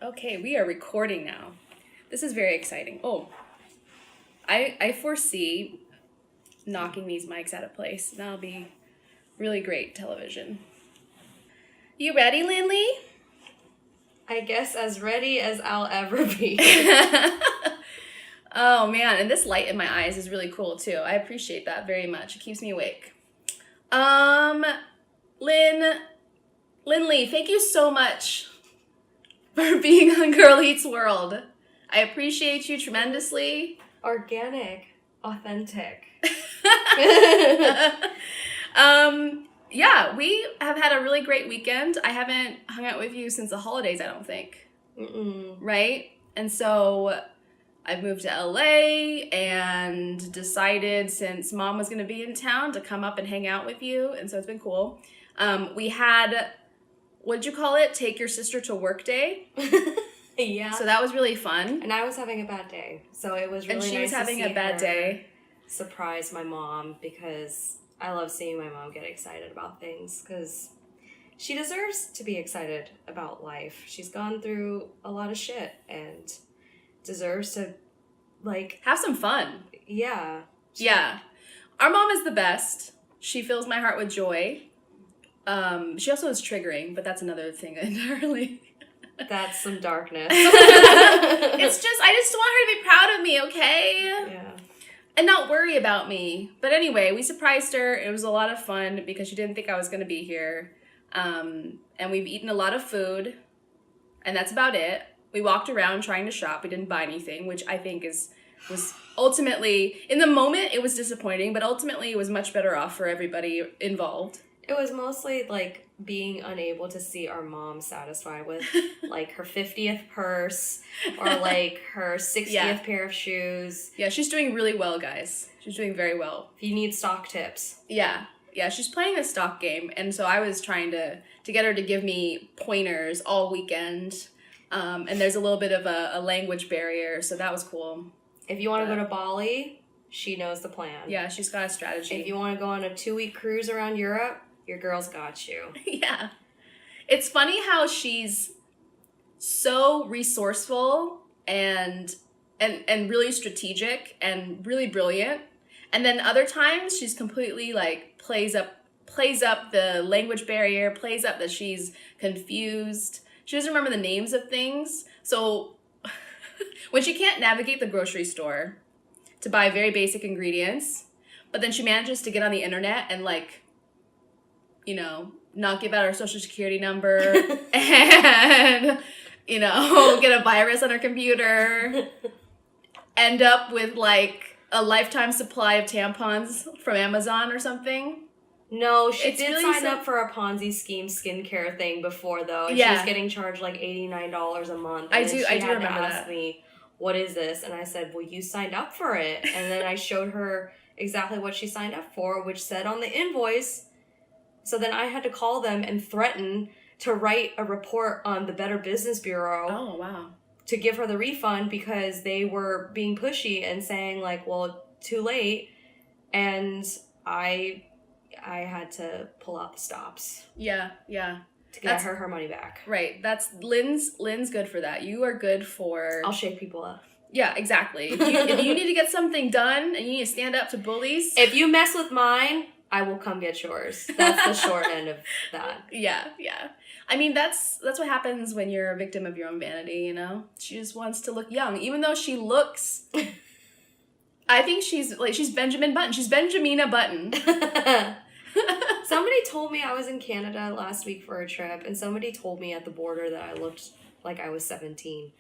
Okay, we are recording now. This is very exciting. Oh, I foresee knocking these mics out of place. That'll be really great television. You ready, Lynn? I guess as ready as I'll ever be. Oh man, and this light in my eyes is really cool too. I appreciate that very much. It keeps me awake. Lynn Lee, thank you so much for being on Girl Eats World. I appreciate you tremendously. Organic, authentic. Yeah, we have had a really great weekend. I haven't hung out with you since the holidays, I don't think. Right? And so I've moved to LA and decided since Mom was going to be in town to come up and hang out with you. And so it's been cool. We had, what'd you call it? Take your sister to work day. Yeah. So that was really fun. And I was having a bad day. So it was really nice to see And she was having a bad day. Surprise my mom, because I love seeing my mom get excited about things, because she deserves to be excited about life. She's gone through a lot of shit and deserves to, have some fun. Yeah. Yeah. Our mom is the best. She fills my heart with joy. She also is triggering, but that's another thing entirely. That's some darkness. I just want her to be proud of me, okay? Yeah. And not worry about me. But anyway, we surprised her. It was a lot of fun because she didn't think I was going to be here. And we've eaten a lot of food. And that's about it. We walked around trying to shop. We didn't buy anything, which I think was ultimately, in the moment, it was disappointing. But ultimately, it was much better off for everybody involved. It was mostly being unable to see our mom satisfied with her 50th purse or her 60th pair of shoes. Yeah, she's doing really well, guys. She's doing very well. If you need stock tips. Yeah, she's playing the stock game, and so I was trying to get her to give me pointers all weekend. And there's a little bit of a language barrier, so that was cool. If you want to go to Bali, she knows the plan. Yeah, she's got a strategy. If you want to go on a 2-week cruise around Europe, your girl's got you. Yeah. It's funny how she's so resourceful and really strategic and really brilliant. And then other times she's completely plays up the language barrier, plays up that she's confused. She doesn't remember the names of things. So when she can't navigate the grocery store to buy very basic ingredients, but then she manages to get on the internet and not give out her social security number and, get a virus on her computer, end up with a lifetime supply of tampons from Amazon or something. No, she did sign up for a Ponzi scheme skincare thing before, though. And she was getting charged $89 a month. And I do remember that. Ask me, what is this? And I said, well, you signed up for it. And then I showed her exactly what she signed up for, which said on the invoice. So then I had to call them and threaten to write a report on the Better Business Bureau. Oh, wow. To give her the refund because they were being pushy and saying well, too late. And I had to pull out the stops. Yeah. To get her money back. Right. That's Lynn's good for that. You are good for... I'll shake people up. Yeah, exactly. If you need to get something done and you need to stand up to bullies... If you mess with mine, I will come get yours. That's the short end of that. Yeah. I mean, that's what happens when you're a victim of your own vanity, She just wants to look young, even though she looks... I think she's Benjamin Button. She's Benjamina Button. Somebody told me I was in Canada last week for a trip, and somebody told me at the border that I looked like I was 17.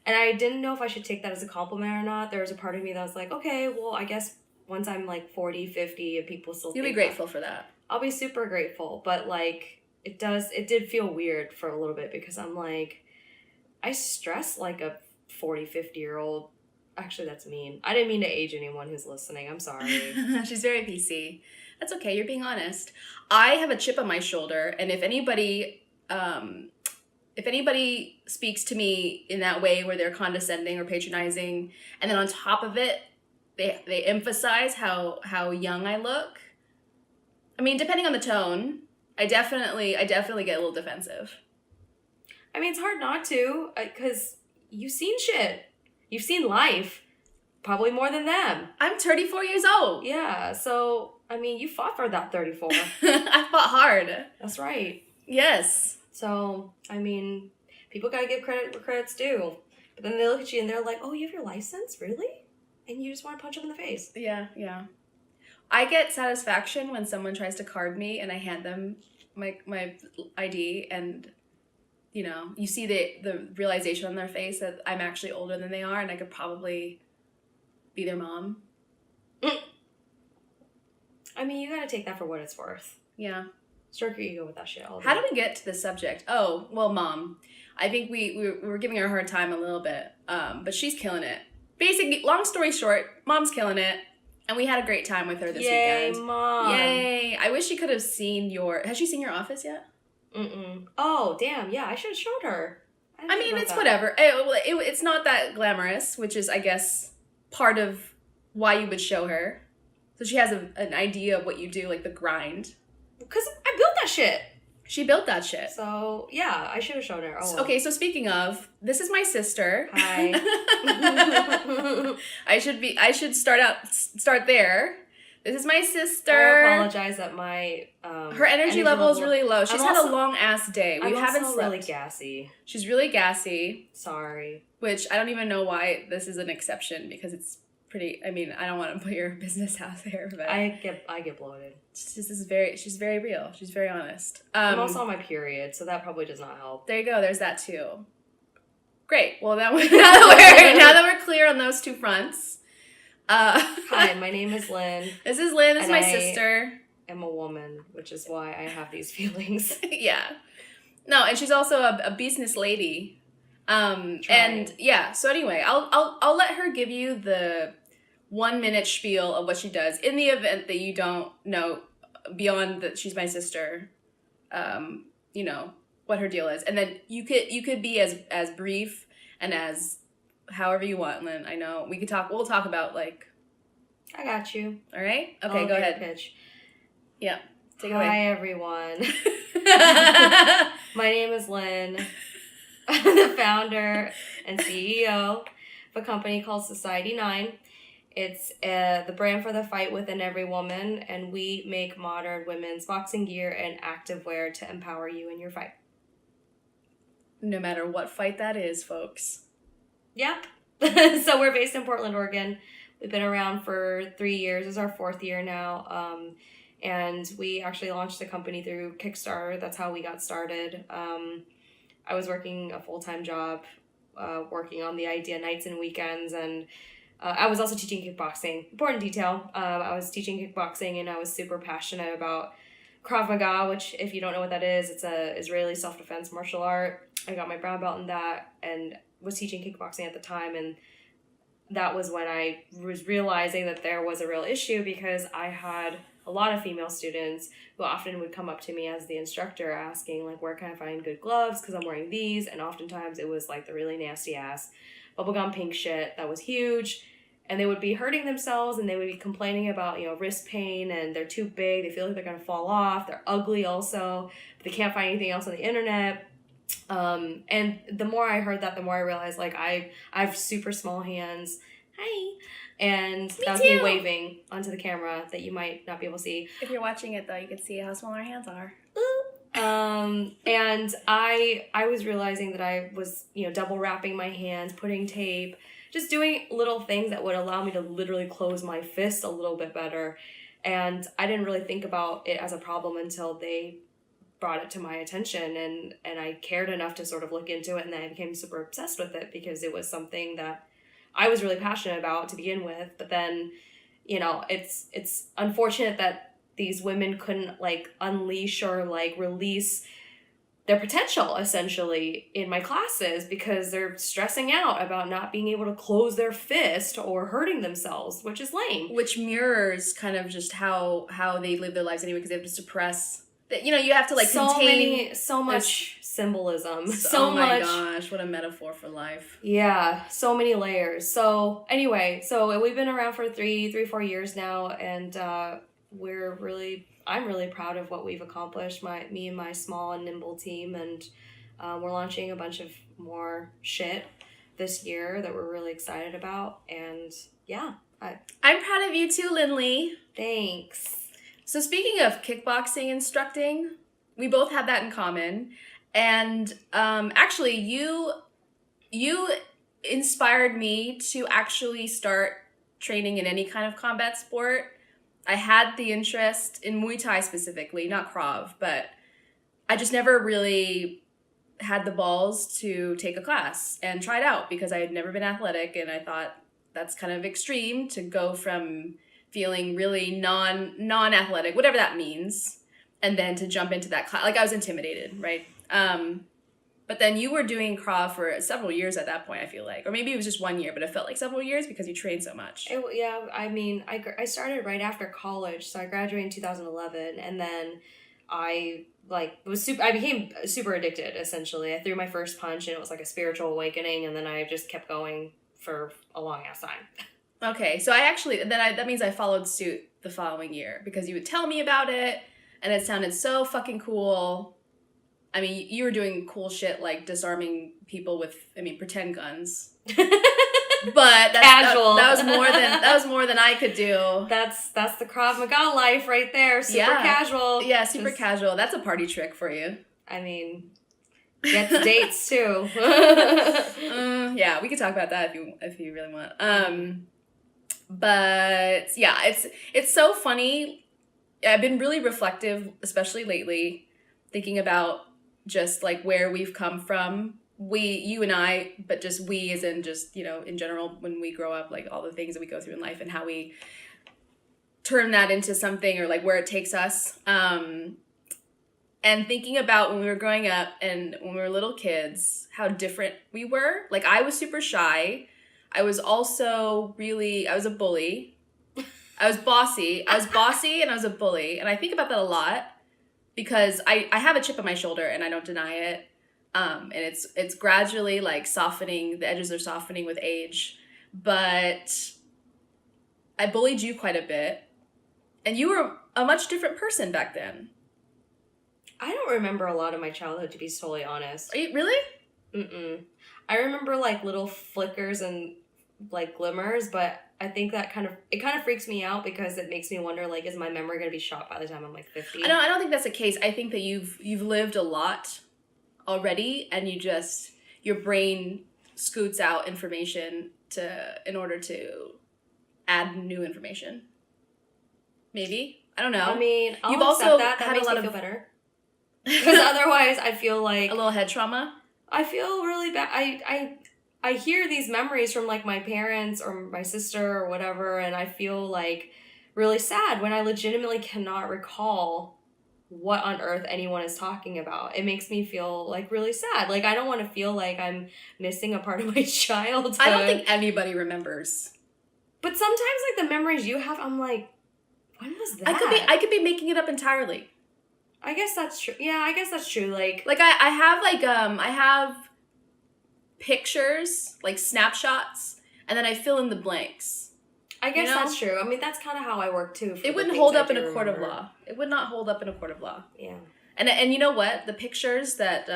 And I didn't know if I should take that as a compliment or not. There was a part of me that was like, okay, well, I guess once I'm 40, 50, and people still You'll be grateful for that. I'll be super grateful. But it did feel weird for a little bit because I'm I stress like a 40, 50-year-old. Actually, that's mean. I didn't mean to age anyone who's listening. I'm sorry. She's very PC. That's okay. You're being honest. I have a chip on my shoulder, and if anybody speaks to me in that way where they're condescending or patronizing, and then on top of it, they emphasize how young I look. I mean, depending on the tone, I definitely get a little defensive. I mean, it's hard not to, because you've seen shit. You've seen life. Probably more than them. I'm 34 years old. Yeah, so, I mean, you fought for that 34. I fought hard. That's right. Yes. So, I mean, people gotta give credit where credit's due. But then they look at you and they're like, oh, you have your license? Really? And you just want to punch them in the face. Yeah. I get satisfaction when someone tries to card me and I hand them my ID, and you see the realization on their face that I'm actually older than they are and I could probably be their mom. I mean, you gotta take that for what it's worth. Yeah. Stroke your ego with that shit all day. How do we get to this subject? Oh, well, Mom. I think we were giving her a hard time a little bit, but she's killing it. Basically, long story short, Mom's killing it, and we had a great time with her this weekend. Yay, Mom. Yay. I wish she could have seen has she seen your office yet? Mm-mm. Oh, damn, yeah, I should have showed her. I mean, it's whatever. It's not that glamorous, which is, I guess, part of why you would show her. So she has an idea of what you do, like the grind. Because I built that shit. She built that shit. So, yeah, I should have shown her. Oh, well. Okay, so speaking of, this is my sister. Hi. I should start there. This is my sister. I apologize that my her energy level is really low. She's had a long ass day. We haven't slept. Really gassy. She's really gassy. Sorry. Which I don't even know why this is an exception, because it's pretty. I mean, I don't want to put your business out there, but I get bloated. She's very real. She's very honest. I'm also on my period, so that probably does not help. There you go. There's that too. Great. Well, now that we're clear on those two fronts. Hi, my name is Lynn. This is Lynn. This is my sister. I'm a woman, which is why I have these feelings. Yeah. No, and she's also a business lady. And yeah. So anyway, I'll let her give you the 1 minute spiel of what she does in the event that you don't know beyond that she's my sister. What her deal is, and then you could be as brief and as however you want, Lynn. I know we'll talk about like. I got you. All right. Okay. Go ahead. Pitch. Yeah. Take it away. Hi everyone. My name is Lynn. I'm the founder and CEO of a company called Society 9. It's the brand for the fight within every woman, and we make modern women's boxing gear and activewear to empower you in your fight. No matter what fight that is, folks. Yep. So we're based in Portland, Oregon. We've been around for 3 years. This is our 4th year now. And we actually launched the company through Kickstarter. That's how we got started. I was working a full-time job, working on the idea nights and weekends, and I was also teaching kickboxing. Important detail. I was teaching kickboxing, and I was super passionate about Krav Maga, which, if you don't know what that is, it's a Israeli self-defense martial art. I got my brown belt in that and was teaching kickboxing at the time, and that was when I was realizing that there was a real issue, because I had a lot of female students who often would come up to me as the instructor asking, like, where can I find good gloves, because I'm wearing these, and oftentimes it was like the really nasty ass bubblegum pink shit that was huge, and they would be hurting themselves, and they would be complaining about, wrist pain, and they're too big, they feel like they're going to fall off, they're ugly also, but they can't find anything else on the internet. And the more I heard that, the more I realized, like, I have super small hands. Hi. And that was me waving onto the camera that you might not be able to see. If you're watching it, though, you can see how small our hands are. And I was realizing that I was, double wrapping my hands, putting tape, just doing little things that would allow me to literally close my fist a little bit better. And I didn't really think about it as a problem until they brought it to my attention, and I cared enough to sort of look into it, and then I became super obsessed with it because it was something that I was really passionate about to begin with. But then, it's unfortunate that these women couldn't unleash or release their potential essentially in my classes because they're stressing out about not being able to close their fist or hurting themselves, which is lame. Which mirrors kind of just how they live their lives anyway, because they have to suppress that, you have to contain so much symbolism. Oh my gosh, what a metaphor for life. Yeah, so many layers. So anyway, we've been around for 4 years now, and I'm really proud of what we've accomplished, me and my small and nimble team, and We're launching a bunch of more shit this year that we're really excited about. And yeah, I'm proud of you too, Lindley. thanks. So speaking of kickboxing instructing, we both have that in common. And actually, you inspired me to actually start training in any kind of combat sport. I had the interest in Muay Thai specifically, not Krav, but I just never really had the balls to take a class and try it out because I had never been athletic, and I thought that's kind of extreme to go from feeling really non-athletic, whatever that means, and then to jump into that class. Like, I was intimidated, right? But then you were doing Krav for several years at that point, I feel like. Or maybe it was just 1 year, but it felt like several years because you trained so much. Yeah, I mean, I started right after college, so I graduated in 2011, and then I became super addicted, essentially. I threw my first punch, and it was like a spiritual awakening, and then I just kept going for a long ass time. Okay, so that means I followed suit the following year because you would tell me about it, and it sounded so fucking cool. I mean, you were doing cool shit like disarming people with, pretend guns. But Casual. That was more than I could do. That's the Krav Maga life right there. Super casual. Yeah, super casual. That's a party trick for you. I mean, gets dates too. Yeah, we could talk about that if you really want. But yeah, it's so funny. I've been really reflective, especially lately, thinking about just like where we've come from. You and I, but just we as in just, in general, when we grow up, like all the things that we go through in life and how we turn that into something or like where it takes us. And thinking about when we were growing up and when we were little kids, how different we were. Like, I was super shy. I was also I was a bully. I was bossy and I was a bully. And I think about that a lot because I have a chip on my shoulder and I don't deny it. And it's gradually like softening. The edges are softening with age, but I bullied you quite a bit, and you were a much different person back then. I don't remember a lot of my childhood, to be totally honest. Are you really? Mm-mm. I remember like little flickers and like glimmers, but I think that kind of freaks me out because it makes me wonder, like, is my memory going to be shot by the time I'm like 50? I don't think that's the case. I think that you've lived a lot already, and your brain scoots out information in order to add new information. Maybe, I don't know. I mean, you've also had that makes a lot me of feel better. Because otherwise, I feel like a little head trauma. I feel really bad. I hear these memories from like my parents or my sister or whatever, and I feel like really sad when I legitimately cannot recall what on earth anyone is talking about. It makes me feel like really sad. Like, I don't want to feel like I'm missing a part of my childhood. I don't think anybody remembers. But sometimes, like, the memories you have, I'm like, when was that? I could be making it up entirely. I guess that's true. Yeah, I guess that's true. Like I have pictures, like snapshots, and then I fill in the blanks. I guess that's true. I mean, that's kind of how I work too. It wouldn't hold up in a court of law. It would not hold up in a court of law. Yeah. And you know what? The pictures that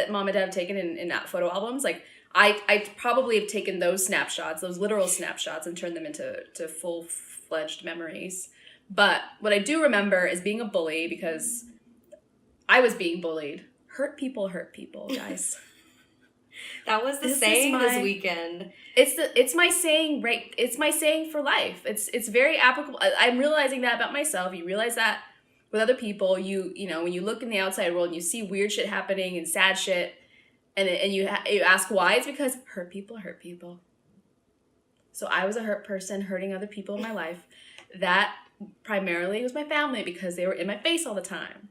mom and dad have taken in photo albums, like I probably have taken those snapshots, those literal snapshots, and turned them into full-fledged memories. But what I do remember is being a bully, because I was being bullied. Hurt people, guys. That was the saying this weekend. It's my saying, right? It's my saying for life. It's very applicable. I'm realizing that about myself. You realize that with other people. You know, when you look in the outside world and you see weird shit happening and sad shit, and you ask why, it's because hurt people. So I was a hurt person hurting other people in my life. That primarily was my family because they were in my face all the time.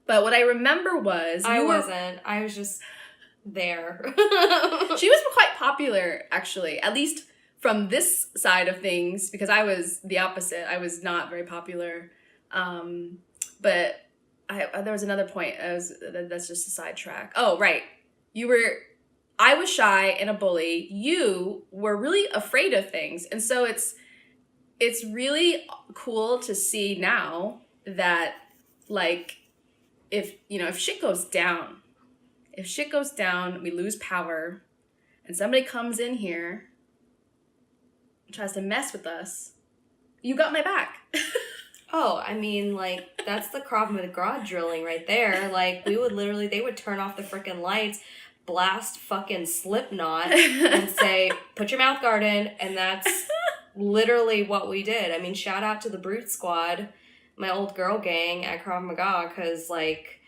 But what I remember was I was just there. She was quite popular, actually, at least from this side of things, because I was the opposite. I was not very popular. But there was another point. That's just a sidetrack. Oh, right. I was shy and a bully. You were really afraid of things. And so it's really cool to see now that, like, if shit goes down, if shit goes down, we lose power, and somebody comes in here and tries to mess with us, you got my back. Oh, I mean, like, that's the Krav Maga drilling right there. Like, they would turn off the freaking lights, blast fucking Slipknot, and say, put your mouth guard in, and that's literally what we did. I mean, shout out to the Brute Squad, my old girl gang at Krav Maga, because, like,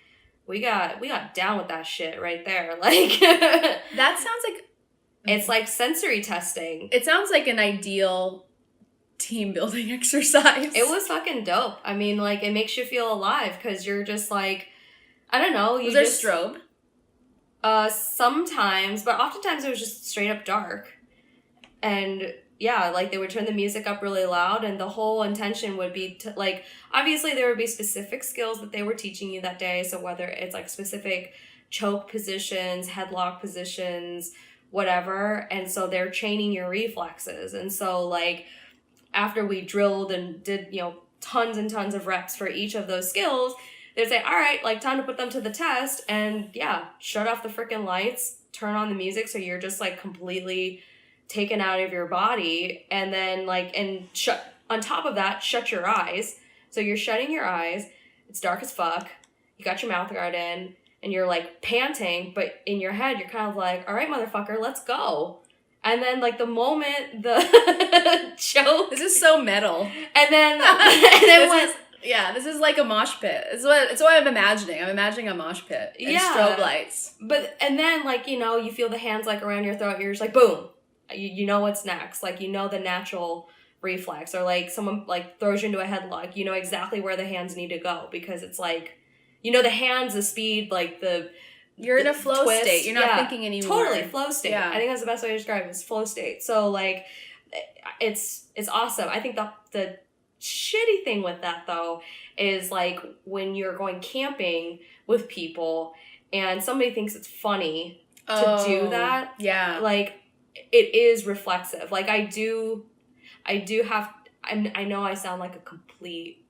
we got down with that shit right there. Like, that sounds like... It's like sensory testing. It sounds like an ideal team building exercise. It was fucking dope. I mean, like, it makes you feel alive because you're just like, I don't know. Was there strobe? Sometimes, but oftentimes it was just straight up dark. And yeah, like they would turn the music up really loud, and the whole intention would be to, like, obviously there would be specific skills that they were teaching you that day. So whether it's like specific choke positions, headlock positions, whatever. And so they're training your reflexes. And so like, after we drilled and did, you know, tons and tons of reps for each of those skills, they'd say, all right, like, time to put them to the test. And yeah, shut off the freaking lights, turn on the music so you're just, like, completely taken out of your body. And then, like, and on top of that, shut your eyes. So you're shutting your eyes. It's dark as fuck. You got your mouth guard in. And you're, like, panting. But in your head, you're kind of like, all right, motherfucker, let's go. And then, like, the moment the choke... This is so metal. And then this is like a mosh pit. It's what I'm imagining. I'm imagining a mosh pit. And strobe lights. And then, like, you know, you feel the hands, like, around your throat. You're just like, boom. You know what's next. Like, you know the natural reflex. Or, like, someone, like, throws you into a headlock. You know exactly where the hands need to go. Because it's, like, you know the hands, the speed, like, you're in a flow state. You're not thinking anymore. Totally, flow state. Yeah. I think that's the best way to describe it, is flow state. So, like, it's awesome. I think the shitty thing with that, though, is, like, when you're going camping with people and somebody thinks it's funny to do that. Yeah. Like, it is reflexive. Like, I know I sound like a complete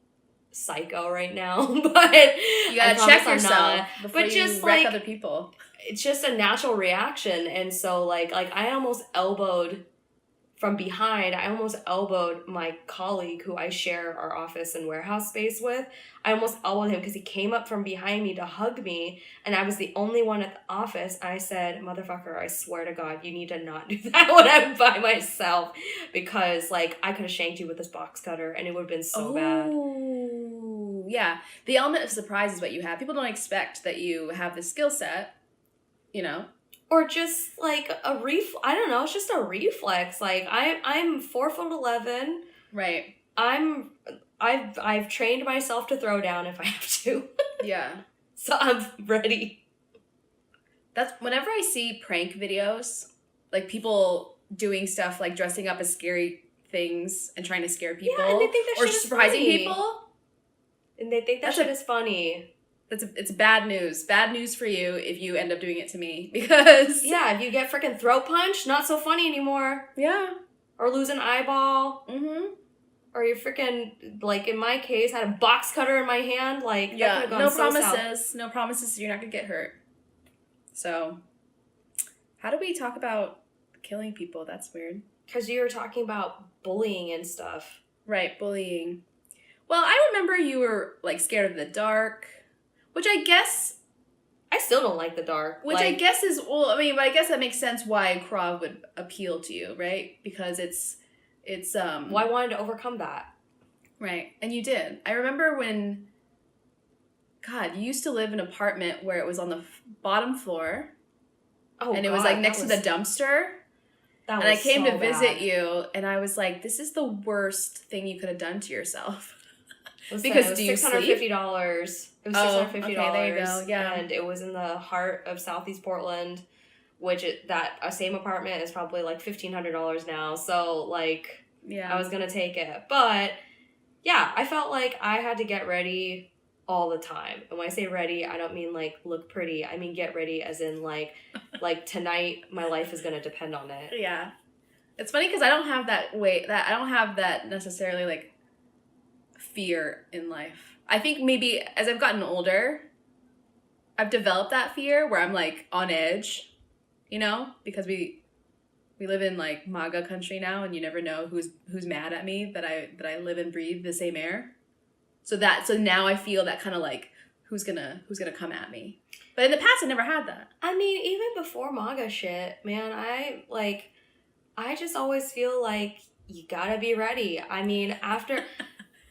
psycho right now, but you gotta check yourself before but you wreck other people. It's just a natural reaction. And so like I almost elbowed from behind. I almost elbowed my colleague who I share our office and warehouse space with. I almost elbowed him because he came up from behind me to hug me, and I was the only one at the office. I said, motherfucker, I swear to God, you need to not do that when I'm by myself, because like I could have shanked you with this box cutter and it would have been so bad. Yeah. The element of surprise is what you have. People don't expect that you have this skill set, you know? Or just like I don't know, it's just a reflex. Like I'm 4'11". Right. I've trained myself to throw down if I have to. Yeah. So I'm ready. That's whenever I see prank videos, like people doing stuff like dressing up as scary things and trying to scare people. Yeah, and they think that or shit is surprising funny. people. And they think that shit is funny. It's bad news. Bad news for you if you end up doing it to me, because yeah, if you get freaking throat punch, not so funny anymore. Yeah. Or lose an eyeball. Mm-hmm. Or you freaking, like in my case, had a box cutter in my hand. Like, yeah, that could have gone no so promises. south. No promises you're not going to get hurt. So, how do we talk about killing people? That's weird. Because you were talking about bullying and stuff. Right, bullying. Well, I remember you were, like, scared of the dark, which I guess... I still don't like the dark. Which I guess is, well, I mean, but I guess that makes sense why Krav would appeal to you, right? Because it's well, I wanted to overcome that. Right. And you did. I remember when, God, you used to live in an apartment where it was on the bottom floor. Oh, and it was like next to the dumpster. And I came to visit you, and I was like, this is the worst thing you could have done to yourself. Because do you sleep? $650. It was $650. Okay, there you go. Yeah. And it was in the heart of Southeast Portland, which that same apartment is probably like $1,500 now. So like, yeah, I was gonna take it, but yeah, I felt like I had to get ready all the time. And when I say ready, I don't mean like look pretty. I mean get ready as in like tonight my life is gonna depend on it. Yeah, it's funny because I don't have I don't have that necessarily like fear in life. I think maybe as I've gotten older, I've developed that fear where I'm like on edge, you know, because we live in like MAGA country now, and you never know who's mad at me that I live and breathe the same air. So now I feel that kind of like who's gonna come at me. But in the past, I never had that. I mean, even before MAGA shit, man, I just always feel like you gotta be ready. I mean, after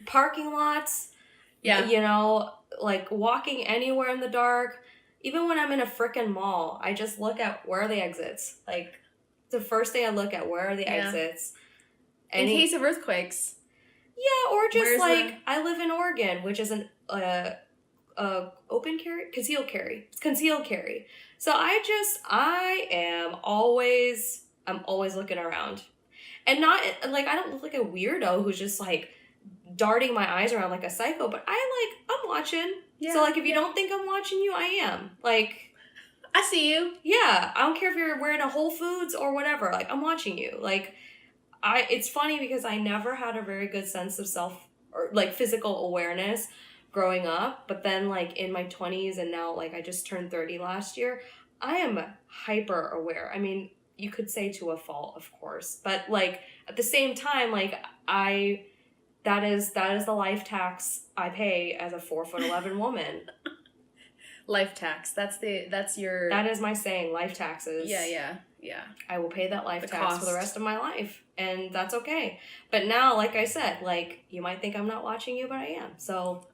parking lots, Yeah. you know, like walking anywhere in the dark, even when I'm in a frickin' mall, I just look at where are the exits. Like, the first thing I look at, where are the exits? In case of earthquakes. Yeah, or just Where's I live in Oregon, which is an open carry, concealed carry. It's concealed carry. So I'm always looking around, and not like I don't look like a weirdo who's just like darting my eyes around like a psycho. But I'm watching. Yeah, so like if you don't think I'm watching you, I am. Like, I see you. Yeah, I don't care if you're wearing a Whole Foods or whatever. Like, I'm watching you. Like, it's funny because I never had a very good sense of self or like physical awareness growing up, but then like in my 20s and now like I just turned 30 last year, I am hyper aware. I mean, you could say to a fault, of course, but like at the same time, like that is the life tax I pay as a 4'11" woman. Life tax. That is my saying, life taxes. Yeah. I will pay that life tax for the rest of my life, and that's okay. But now, like I said, like you might think I'm not watching you, but I am. So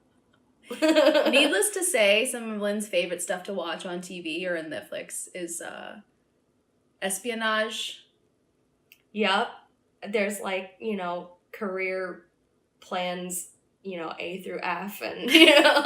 needless to say, some of Lynn's favorite stuff to watch on TV or in Netflix is espionage. Yep. There's like, you know, career plans, you know, A through F, and you know,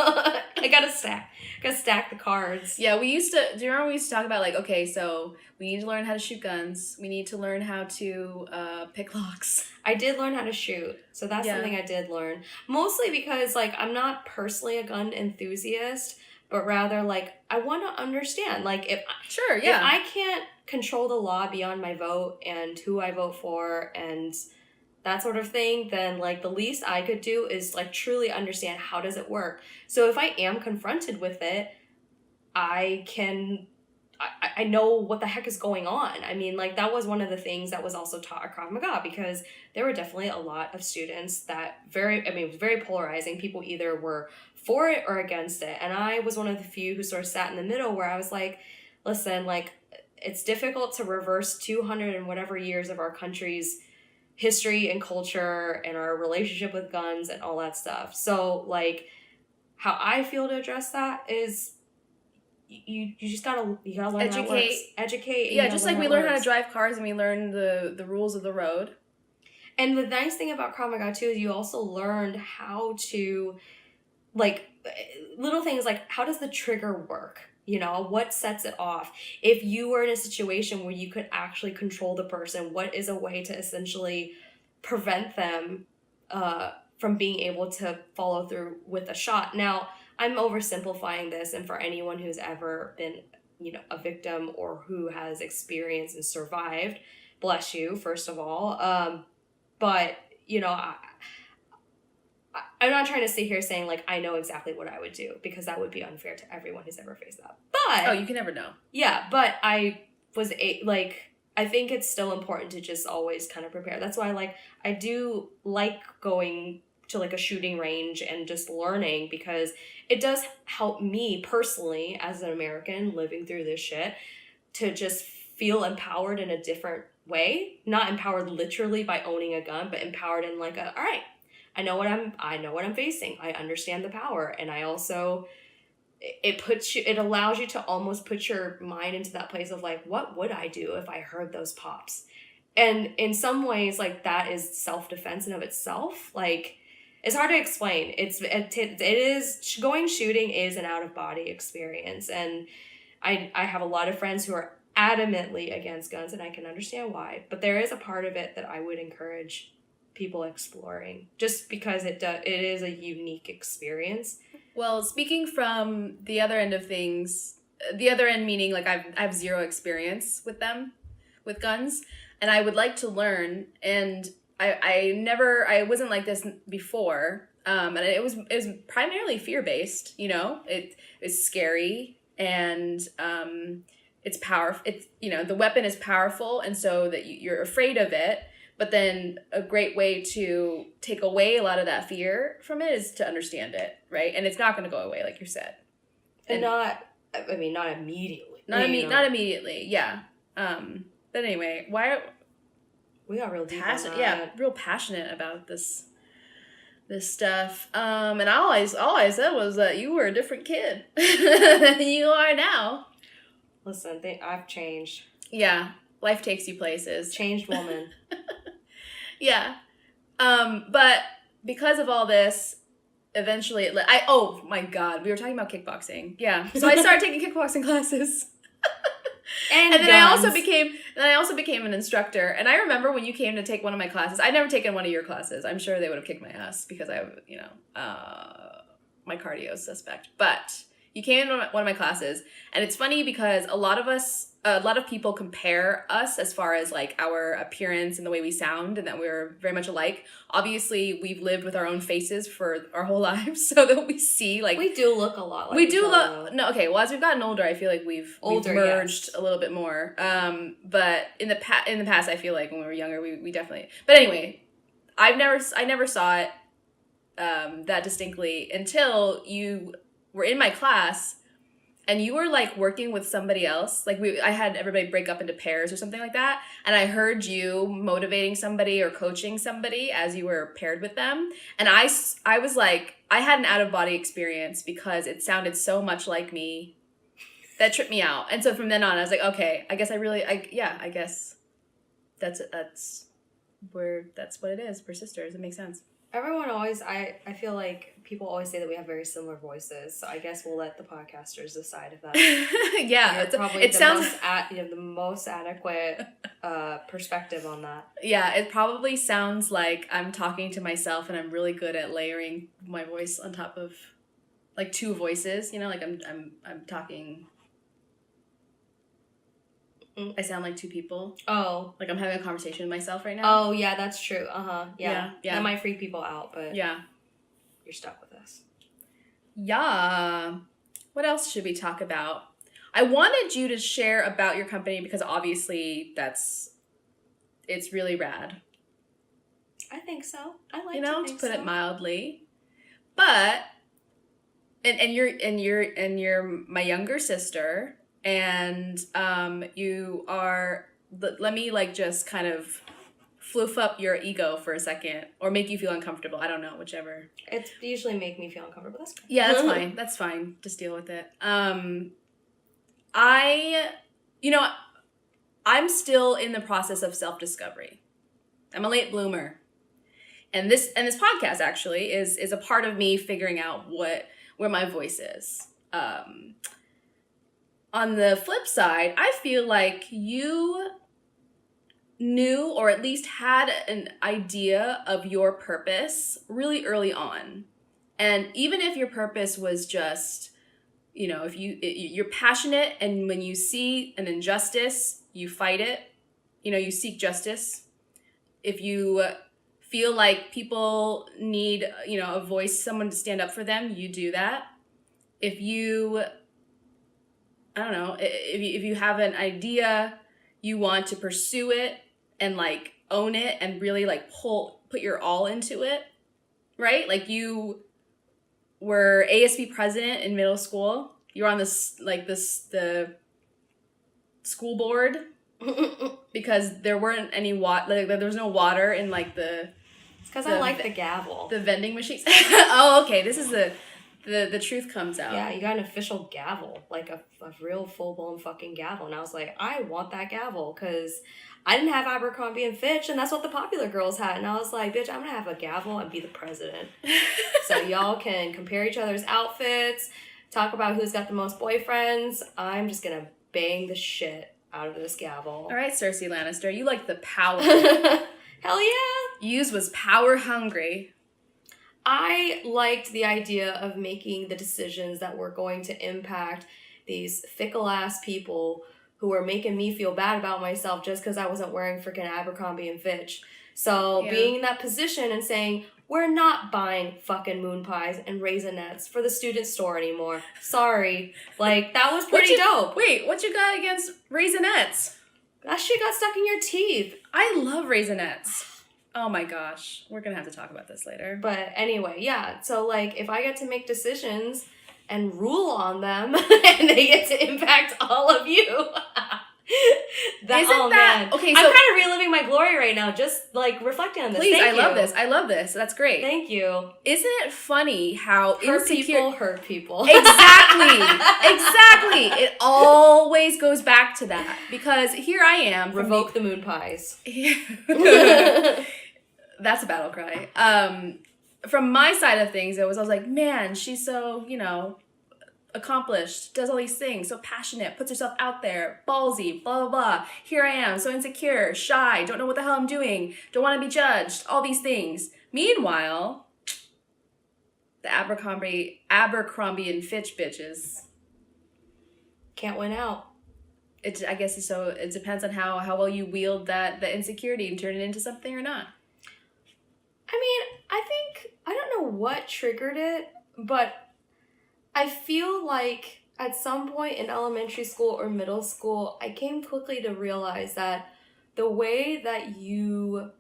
I gotta stack the cards. Yeah, do you remember we used to talk about like, okay, so we need to learn how to shoot guns. We need to learn how to pick locks. I did learn how to shoot, so that's something I did learn. Mostly because like I'm not personally a gun enthusiast, but rather like I want to understand. Like if I can't control the law beyond my vote and who I vote for and that sort of thing, then like the least I could do is like truly understand how does it work. So if I am confronted with it, I know what the heck is going on. I mean, like that was one of the things that was also taught at Krav Maga, because there were definitely a lot of students that it was very polarizing. People either were for it or against it. And I was one of the few who sort of sat in the middle where I was like, listen, like it's difficult to reverse 200 and whatever years of our country's history and culture and our relationship with guns and all that stuff. So like how I feel to address that is you just gotta learn how it works. Educate. Yeah, just like we learn how to drive cars and we learn the rules of the road. And the nice thing about Krav Maga too is you also learned how to like little things like how does the trigger work? You know, what sets it off? If you were in a situation where you could actually control the person, what is a way to essentially prevent them from being able to follow through with a shot? Now, I'm oversimplifying this, and for anyone who's ever been, you know, a victim or who has experienced and survived, bless you, first of all. But, you know, I'm not trying to sit here saying, like, I know exactly what I would do, because that would be unfair to everyone who's ever faced that. But... Oh, you can never know. Yeah, but I think it's still important to just always kind of prepare. That's why, I do like going to, a shooting range and just learning, because it does help me personally, as an American living through this shit, to just feel empowered in a different way. Not empowered literally by owning a gun, but empowered in, all right, I know what I'm facing. I understand the power. And I also, it allows you to almost put your mind into that place of what would I do if I heard those pops? And in some ways, that is self-defense in of itself. It's hard to explain. It is, going shooting is an out-of-body experience. And I have a lot of friends who are adamantly against guns, and I can understand why. But there is a part of it that I would encourage people exploring, just because it is a unique experience. Well, speaking from the other end of things, the other end meaning I have zero experience with guns, and I would like to learn, and I wasn't like this before, and it was primarily fear-based, you know, it's scary, and it's powerful. It's, you know, the weapon is powerful, and so that you're afraid of it. But then a great way to take away a lot of that fear from it is to understand it, right? And it's not going to go away, like you said. And not immediately. Not immediately, yeah. But anyway, we got real deep passionate? Yeah, real passionate about this stuff. And all I said was that you were a different kid than you are now. Listen, I've changed. Yeah, life takes you places. Changed woman. Yeah. But because of all this, eventually oh my God, we were talking about kickboxing. Yeah. So I started taking kickboxing classes. And then I also became an instructor. And I remember when you came to take one of my classes, I'd never taken one of your classes. I'm sure they would have kicked my ass because my cardio is suspect. But you came to one of my classes, and it's funny because a lot of people compare us as far as like our appearance and the way we sound, and that we're very much alike. Obviously, we've lived with our own faces for our whole lives, so that we see like we do look a lot like we do look. No, okay. Well, as we've gotten older, I feel like we've merged a little bit more. But in the past, I feel like when we were younger, we definitely. But anyway, I never saw it that distinctly until you were in my class. And you were like working with somebody else. Like I had everybody break up into pairs or something like that. And I heard you motivating somebody or coaching somebody as you were paired with them. And I was like, I had an out of body experience because it sounded so much like me. That tripped me out. And so from then on, I was like, okay, I guess I guess that's what it is. We're sisters. It makes sense. Everyone always, I feel like people always say that we have very similar voices. So I guess we'll let the podcasters decide if that's yeah, the most adequate perspective on that. Yeah, it probably sounds like I'm talking to myself, and I'm really good at layering my voice on top of like two voices. You know, like I'm talking. I sound like two people. Oh. Like I'm having a conversation with myself right now. Oh, yeah, that's true. Uh-huh. Yeah. That might freak people out, but yeah, you're stuck with us. Yeah. What else should we talk about? I wanted you to share about your company because obviously it's really rad. I think so. I like to put it mildly. But and you're my younger sister. And you are, let me like just kind of floof up your ego for a second or make you feel uncomfortable. I don't know, whichever. It's usually make me feel uncomfortable. That's fine. Yeah, that's fine. That's fine. Just deal with it. I'm still in the process of self-discovery. I'm a late bloomer. And this podcast actually is a part of me figuring out where my voice is. On the flip side, I feel like you knew or at least had an idea of your purpose really early on. And even if your purpose was just, if you're passionate and when you see an injustice, you fight it, you seek justice. If you feel like people need, a voice, someone to stand up for them, you do that. If you I don't know, if you have an idea, you want to pursue it and like own it and really like put your all into it, right? Like you were ASB president in middle school. You were on the school board because there weren't any water, there was no water in like the... It's because I like the gavel. The vending machines. Oh, okay, this is the truth comes out. Yeah, you got an official gavel, like a real full-blown fucking gavel. And I was like, I want that gavel because I didn't have Abercrombie and Fitch, and that's what the popular girls had. And I was like, bitch, I'm going to have a gavel and be the president. So y'all can compare each other's outfits, talk about who's got the most boyfriends. I'm just going to bang the shit out of this gavel. All right, Cersei Lannister, you like the power. Hell yeah. Yous was power hungry. I liked the idea of making the decisions that were going to impact these fickle-ass people who were making me feel bad about myself just because I wasn't wearing freaking Abercrombie and Fitch. So being in that position and saying, we're not buying fucking moon pies and Raisinets for the student store anymore. Sorry. Like, that was pretty dope. Wait, what you got against Raisinets? That shit got stuck in your teeth. I love Raisinets. Oh my gosh. We're gonna have to talk about this later. But anyway, yeah. So, like, if I get to make decisions and rule on them, and they get to impact all of you... Man. Okay, so I'm kind of reliving my glory right now, just like reflecting on this. Please, I love this. That's great. Thank you. Isn't it funny how people hurt people? Exactly. It always goes back to that, because here I am. Revoke the moon pies. That's a battle cry. From my side of things, I was like, man, she's so, accomplished, does all these things, so passionate, puts herself out there, ballsy, blah, blah, blah. Here I am, so insecure, shy, don't know what the hell I'm doing, don't want to be judged, all these things. Meanwhile, the Abercrombie and Fitch bitches can't win out. I guess so. It depends on how well you wield the insecurity and turn it into something or not. I mean, I don't know what triggered it, but I feel like at some point in elementary school or middle school, I came quickly to realize that the way that you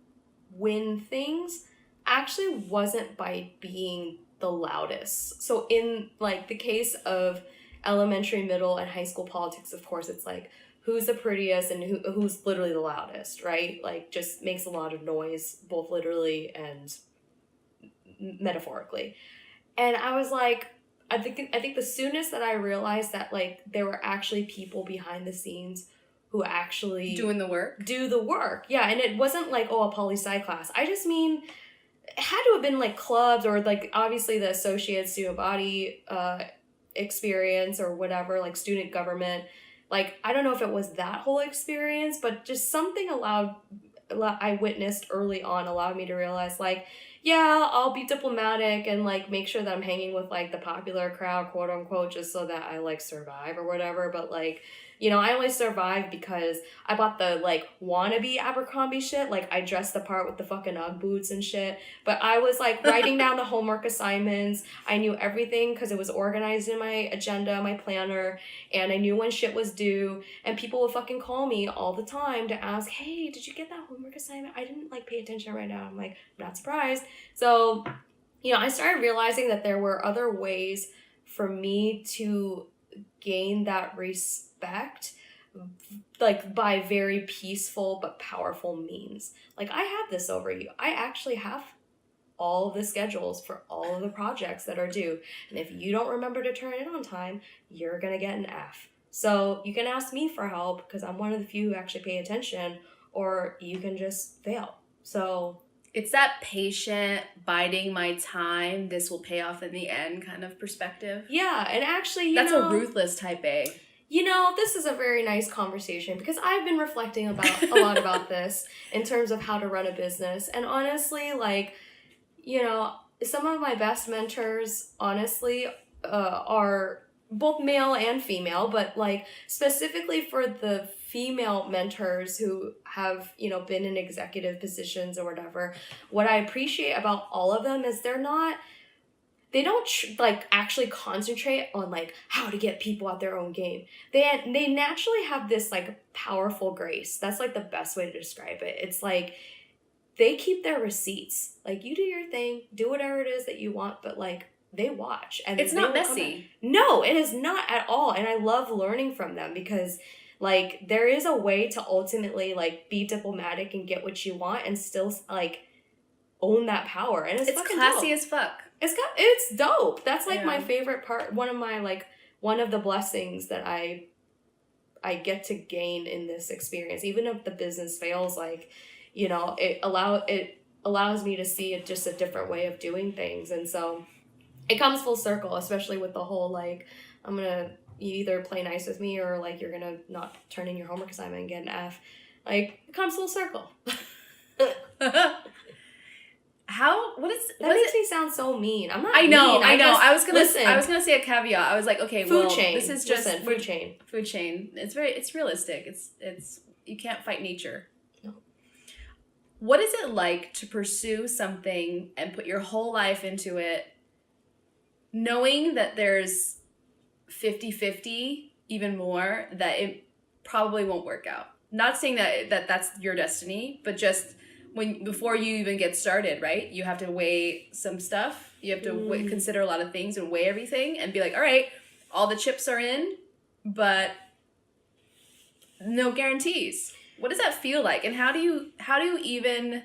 win things actually wasn't by being the loudest. So in like the case of elementary, middle, and high school politics, of course, it's like who's the prettiest and who's literally the loudest, right? Like just makes a lot of noise, both literally and metaphorically. And I was like, I think the soonest that I realized that like there were actually people behind the scenes who actually do the work. Yeah, and it wasn't like, a poli-sci class. I just mean it had to have been like clubs or like obviously the associated student body experience or whatever, like student government. Like I don't know if it was that whole experience, but just something I witnessed early on allowed me to realize like, yeah, I'll be diplomatic and like make sure that I'm hanging with like the popular crowd, quote unquote, just so that I like survive or whatever. But like, I only survived because I bought the like wannabe Abercrombie shit. Like I dressed the part with the fucking Ugg boots and shit. But I was like writing down the homework assignments. I knew everything because it was organized in my agenda, my planner, and I knew when shit was due. And people would fucking call me all the time to ask, hey, did you get that homework assignment? I didn't like pay attention right now. I'm like, I'm not surprised. So, I started realizing that there were other ways for me to gain that respect, like by very peaceful but powerful means. Like I have this over you. I actually have all the schedules for all of the projects that are due. And if you don't remember to turn it on time, you're going to get an F. So you can ask me for help because I'm one of the few who actually pay attention, or you can just fail. So it's that patient, biding my time, this will pay off in the end kind of perspective. Yeah, and actually, that's a ruthless type A. This is a very nice conversation because I've been reflecting about a lot about this in terms of how to run a business. And honestly, like, some of my best mentors, honestly, are both male and female, but like specifically for the female mentors who have, been in executive positions or whatever, what I appreciate about all of them is they don't actually concentrate on like how to get people at their own game. They naturally have this like powerful grace. That's like the best way to describe it. It's like they keep their receipts. Like you do your thing, do whatever it is that you want, but like they watch and it's not messy. No, it is not at all. And I love learning from them because like there is a way to ultimately like be diplomatic and get what you want and still like own that power. And it's classy dope. As fuck. It's dope. That's like my favorite part. One of the blessings that I get to gain in this experience. Even if the business fails, like, it allows me to see it just a different way of doing things. And so it comes full circle, especially with the whole like, you either play nice with me or like you're gonna not turn in your homework assignment and get an F. Like it comes full circle. That makes me sound so mean. I'm not. I know. Mean. I was gonna say a caveat. I was like, okay, food chain. This is just food chain. Food chain. It's realistic. It's you can't fight nature. No. what is it like to pursue something and put your whole life into it, knowing that there's 50-50, even more, that it probably won't work out? Not saying that that's your destiny, but just before you even get started, right? You have to weigh some stuff. You have to consider a lot of things and weigh everything and be like, all right, all the chips are in, but no guarantees. What does that feel like? And how do you even,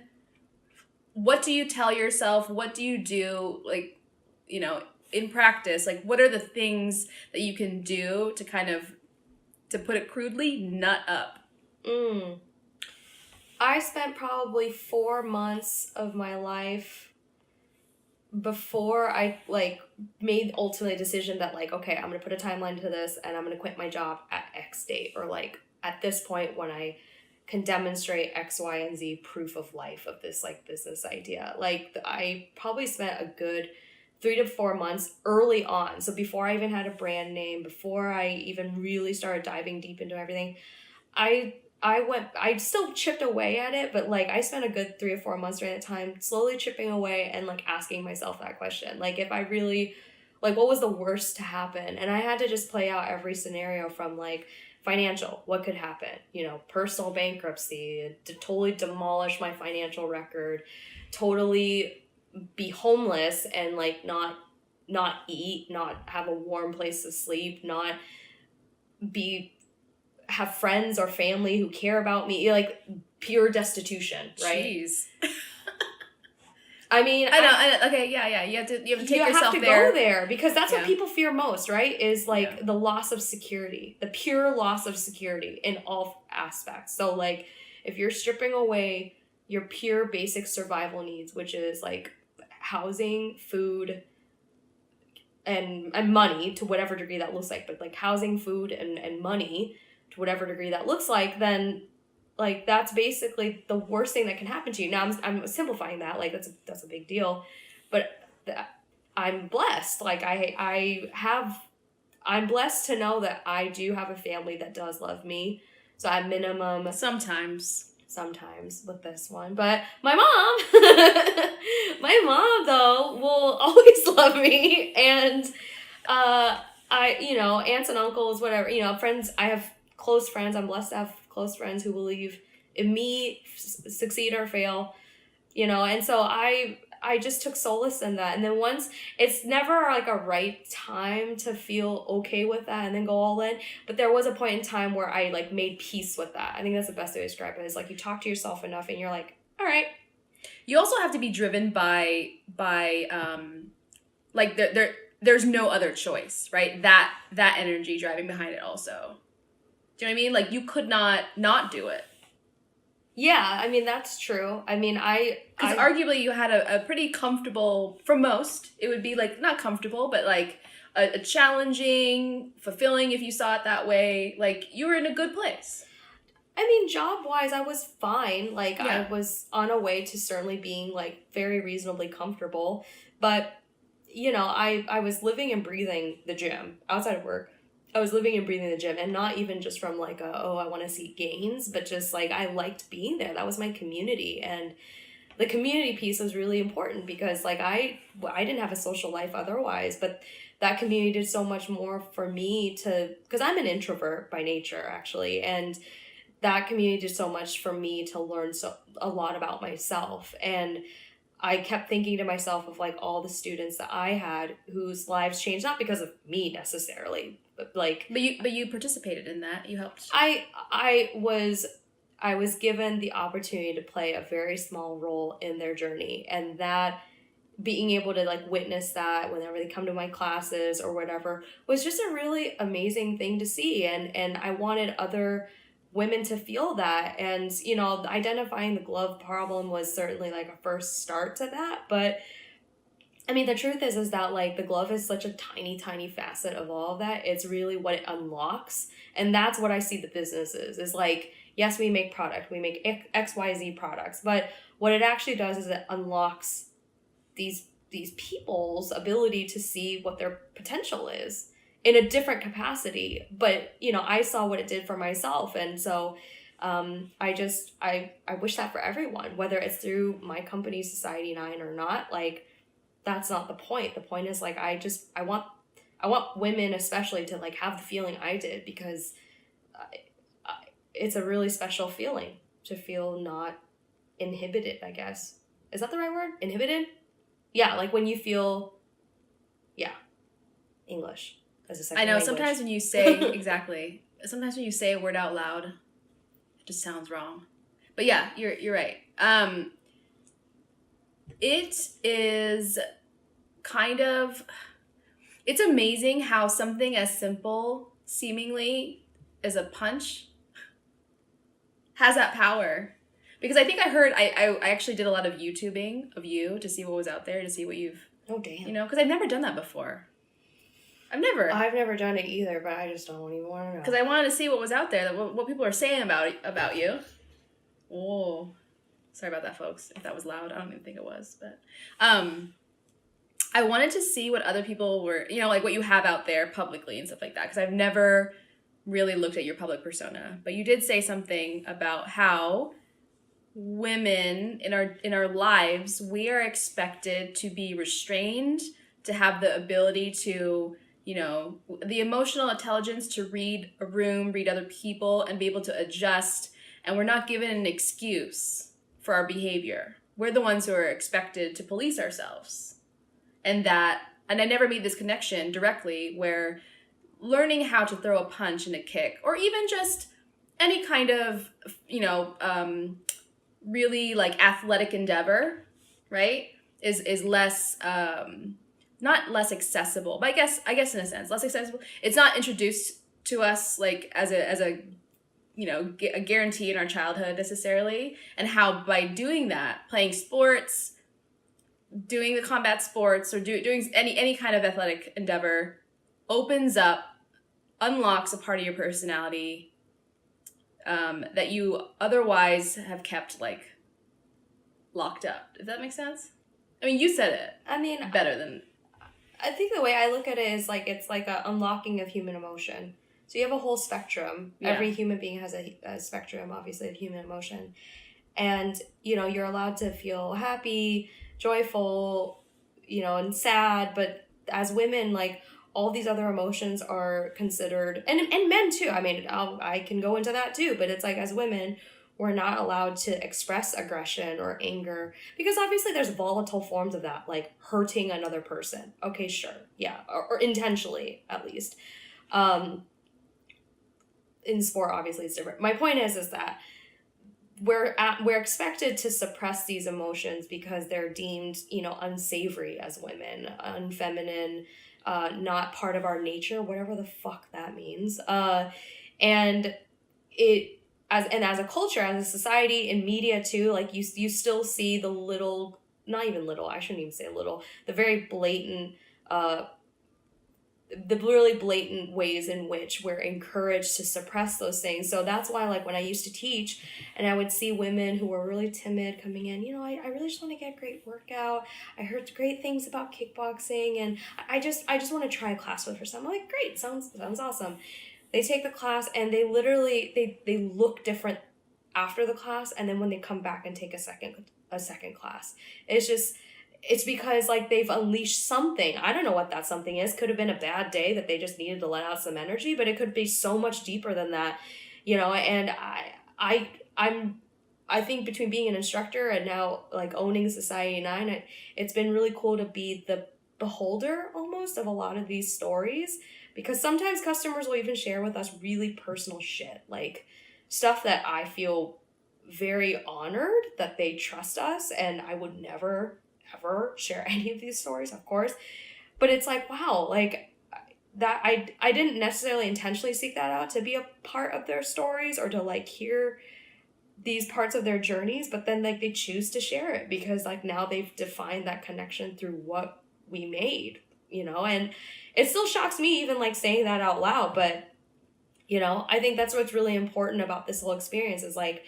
what do you tell yourself? What do you do, like, in practice? Like, what are the things that you can do to kind of, to put it crudely, nut up? I spent probably 4 months of my life before I, like, made ultimately a decision that, like, okay, I'm going to put a timeline to this and I'm going to quit my job at X date, or, like, at this point when I can demonstrate X, Y, and Z proof of life of this, like, business idea. Like, I probably spent a good 3 to 4 months early on. So before I even had a brand name, before I even really started diving deep into everything, I still chipped away at it, but, like, I spent a good 3 or 4 months during that time slowly chipping away and, like, asking myself that question. Like, if I really, like, what was the worst to happen? And I had to just play out every scenario from, like, financial, what could happen? Personal bankruptcy, to totally demolish my financial record, totally be homeless and, like, not eat, not have a warm place to sleep, not have friends or family who care about me, like, pure destitution, right? Jeez. I mean, I know. Okay, yeah. You have to take yourself there. You have to go there, because that's what people fear most, right? Is, like, the loss of security, the pure loss of security in all aspects. So, like, if you're stripping away your pure basic survival needs, which is, like, housing, food, and money, to whatever degree that looks like, but, like, housing, food, and money to whatever degree that looks like, then, like, that's basically the worst thing that can happen to you. Now, I'm simplifying that, like, that's a big deal, but I'm blessed. Like, I'm blessed to know that I do have a family that does love me. So at minimum, sometimes with this one, but my mom though will always love me, and aunts and uncles, whatever, friends. I have close friends. I'm blessed to have close friends who believe in me, succeed or fail, and so I just took solace in that. And then once, it's never, like, a right time to feel okay with that and then go all in. But there was a point in time where I, like, made peace with that. I think that's the best way to describe it, is, like, you talk to yourself enough and you're like, all right. You also have to be driven by like, there's no other choice, right? That energy driving behind it also. Do you know what I mean? Like, you could not do it. Yeah, I mean, that's true. I mean, because arguably you had a pretty comfortable, for most, it would be, like, not comfortable, but, like, a challenging, fulfilling, if you saw it that way. Like, you were in a good place. I mean, job-wise, I was fine. Like, yeah. I was on a way to certainly being, like, very reasonably comfortable. But, I was living and breathing the gym outside of work. I was living and breathing the gym, and not even just from, like, I want to see gains, but just, like, I liked being there. That was my community, and the community piece was really important because, like, I didn't have a social life otherwise, but that community did so much more for me because I'm an introvert by nature, actually, and that community did so much for me to learn a lot about myself. And I kept thinking to myself of, like, all the students that I had whose lives changed, not because of me necessarily, but, like... But you participated in that. You helped. I was given the opportunity to play a very small role in their journey, and that being able to, like, witness that whenever they come to my classes or whatever was just a really amazing thing to see. And I wanted other women to feel that. And, identifying the glove problem was certainly, like, a first start to that. But I mean, the truth is that, like, the glove is such a tiny, tiny facet of all of that. It's really what it unlocks. And that's what I see the business is like, yes, we make product, we make XYZ products, but what it actually does is it unlocks these people's ability to see what their potential is in a different capacity. But, I saw what it did for myself. And so I wish that for everyone, whether it's through my company, Society 9, or not. Like, that's not the point. The point is, like, I want women especially to, like, have the feeling I did, because I, it's a really special feeling to feel not inhibited, I guess. Is that the right word? Inhibited? Yeah, like when you feel, yeah, English as a second I know, language. sometimes when you say, exactly, sometimes when you say a word out loud, it just sounds wrong. But yeah, you're right. It is kind of, it's amazing how something as simple, seemingly, as a punch has that power. Because I think I actually did a lot of YouTubing of you to see what was out there, to see what you've, Oh, damn. you know, because I've never done that before. I've never done it either, but I just don't even want to know. Because I wanted to see what was out there, what people are saying about you. Oh, sorry about that, folks. If that was loud, I don't even think it was. But I wanted to see what other people were, you know, like what you have out there publicly and stuff like that. Because I've never really looked at your public persona. But you did say something about how women in our lives, we are expected to be restrained, to have the ability to, you know, the emotional intelligence to read a room, read other people, and be able to adjust. And we're not given an excuse for our behavior. We're the ones who are expected to police ourselves. And I never made this connection directly, where learning how to throw a punch and a kick, or even just any kind of, you know, really like athletic endeavor, right, is less, not less accessible, but I guess in a sense less accessible. It's not introduced to us like as a you know, a guarantee in our childhood necessarily, and how by doing that, playing sports, doing the combat sports, or doing any kind of athletic endeavor opens up, unlocks a part of your personality that you otherwise have kept like locked up. If that makes sense. I mean, you said it. I mean, better than. I think the way I look at it is like it's like a unlocking of human emotion. So you have a whole spectrum. Yeah. Every human being has a spectrum, obviously, of human emotion. And, you know, you're allowed to feel happy, joyful, you know, and sad. But as women, like, all these other emotions are considered, and men too. I mean, I can go into that too. But it's like, as women, we're not allowed to express aggression or anger, because obviously there's volatile forms of that, like hurting another person. Okay, sure. Yeah. Or intentionally, at least. In sport, obviously it's different. My point is that we're expected to suppress these emotions because they're deemed, you know, unsavory as women, unfeminine, not part of our nature, whatever the fuck that means. And it, as a culture, as a society, in media too, like you still see the little, not even little, I shouldn't even say little, the very blatant, the really blatant ways in which we're encouraged to suppress those things. So that's why, like, when I used to teach and I would see women who were really timid coming in, you know, I really just want to get a great workout. I heard great things about kickboxing, and I just want to try a class with her. So I'm like, great, sounds awesome. They take the class and they literally, they look different after the class, and then when they come back and take a second class, it's because, like, they've unleashed something. I don't know what that something is. Could have been a bad day that they just needed to let out some energy, but it could be so much deeper than that, you know. And I think between being an instructor and now, like, owning Society 9, it's been really cool to be the beholder almost of a lot of these stories, because sometimes customers will even share with us really personal shit, like stuff that I feel very honored that they trust us, and I would never ever share any of these stories, of course. But it's like, wow, like that I didn't necessarily intentionally seek that out to be a part of their stories or to, like, hear these parts of their journeys, but then, like, they choose to share it because, like, now they've defined that connection through what we made, you know. And it still shocks me even, like, saying that out loud, but, you know, I think that's what's really important about this whole experience is, like,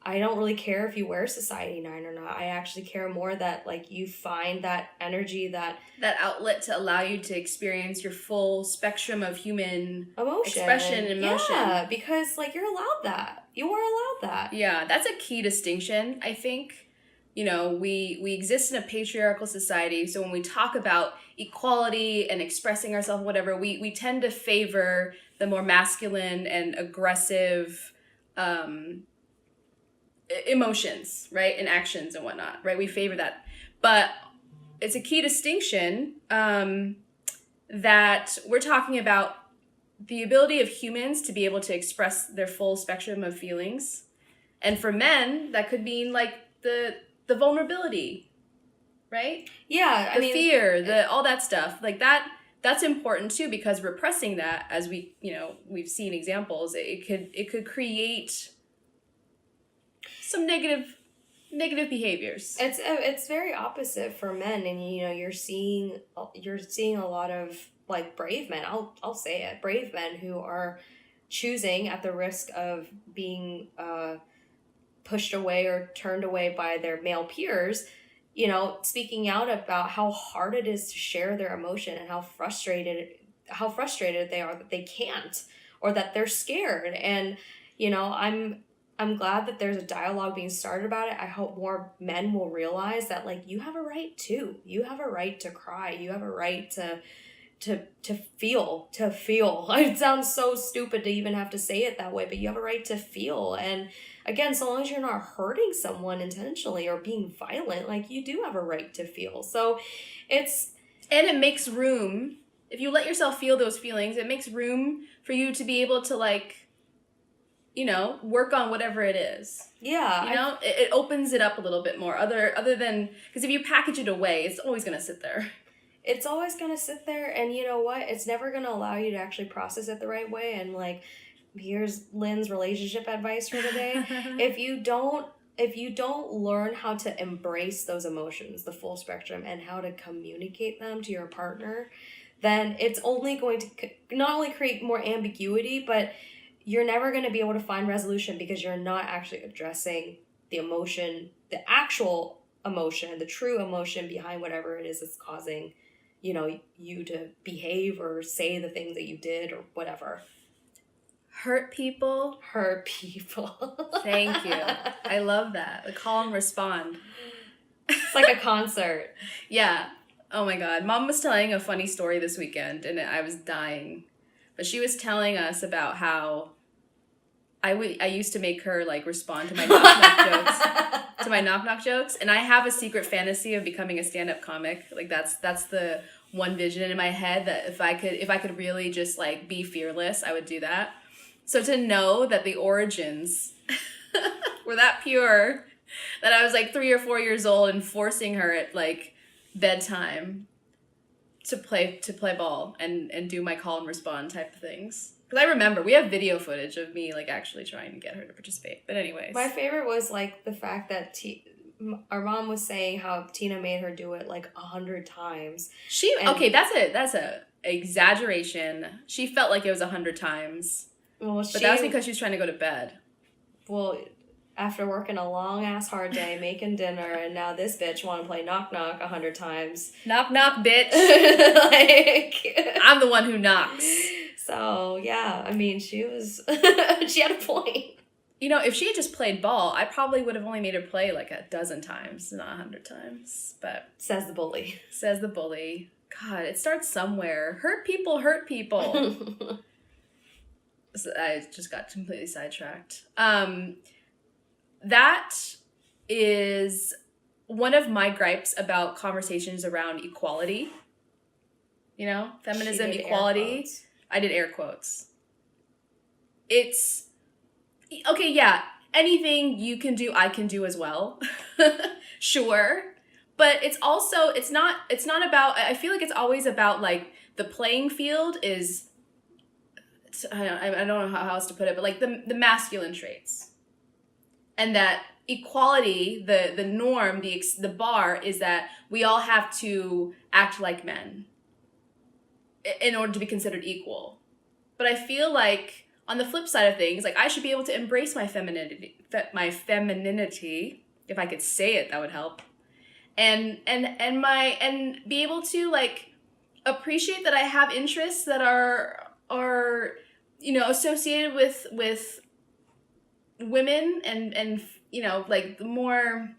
I don't really care if you wear Society 9 or not. I actually care more that, like, you find that energy, that outlet to allow you to experience your full spectrum of human emotion, expression and emotion. Yeah, because, like, you're allowed that. you are allowed that. Yeah, that's a key distinction, I think. We exist in a patriarchal society, so when we talk about equality and expressing ourselves, whatever, we tend to favor the more masculine and aggressive emotions, right? And actions and whatnot, right? We favor that. But it's a key distinction that we're talking about the ability of humans to be able to express their full spectrum of feelings. And for men, that could mean like the vulnerability, right? Yeah, the fear, all that stuff. Like that's important too, because repressing that, as we've seen examples, it could create some negative behaviors. It's very opposite for men, and you're seeing a lot of like brave men. I'll say it, brave men who are choosing at the risk of being pushed away or turned away by their male peers, speaking out about how hard it is to share their emotion and how frustrated they are that they can't, or that they're scared. And I'm glad that there's a dialogue being started about it. I hope more men will realize that, like, you have a right too. You have a right to cry. You have a right to feel. It sounds so stupid to even have to say it that way, but you have a right to feel. And again, so long as you're not hurting someone intentionally or being violent, like, you do have a right to feel. So and it makes room, if you let yourself feel those feelings, it makes room for you to be able to, like, work on whatever it is. Yeah. It opens it up a little bit more, other than, because if you package it away, it's always going to sit there. It's always going to sit there, and you know what? It's never going to allow you to actually process it the right way. And, like, here's Lynn's relationship advice for the day. If you don't learn how to embrace those emotions, the full spectrum, and how to communicate them to your partner, then it's only going to not only create more ambiguity, but you're never going to be able to find resolution, because you're not actually addressing the emotion, the actual emotion, the true emotion behind whatever it is that's causing, you to behave or say the things that you did or whatever. Hurt people. Thank you. I love that. The call and respond. It's like a concert. Yeah. Oh my God. Mom was telling a funny story this weekend, and I was dying. But she was telling us about how I used to make her, like, respond to my knock-knock jokes. And I have a secret fantasy of becoming a stand-up comic. Like, that's the one vision in my head, that if I could really just, like, be fearless, I would do that. So to know that the origins were that pure, that I was like 3 or 4 years old and forcing her at, like, bedtime to play ball and do my call and respond type of things. Because I remember, we have video footage of me, like, actually trying to get her to participate. But anyways. My favorite was, like, the fact that our mom was saying how Tina made her do it, like, 100 times. Okay, that's a exaggeration. She felt like it was 100 times. Well, but that was because she was trying to go to bed. Well, after working a long-ass hard day, making dinner, and now this bitch want to play knock-knock 100 times. Knock, knock, bitch. Like, I'm the one who knocks. So, yeah, I mean, she had a point. If she had just played ball, I probably would have only made her play like a dozen times, not 100 times. But Says the bully. God, it starts somewhere. Hurt people hurt people. So I just got completely sidetracked. That is one of my gripes about conversations around equality. Feminism, equality. I did air quotes. It's okay, yeah. Anything you can do, I can do as well. Sure. But it's not about, I feel like it's always about, like, the playing field is, I don't know how else to put it, but, like, the masculine traits. And that equality, the norm, the bar is that we all have to act like men in order to be considered equal. But I feel like, on the flip side of things, like, I should be able to embrace my femininity, if I could say it, that would help. And be able to, like, appreciate that I have interests that are associated with women and you know, like the more,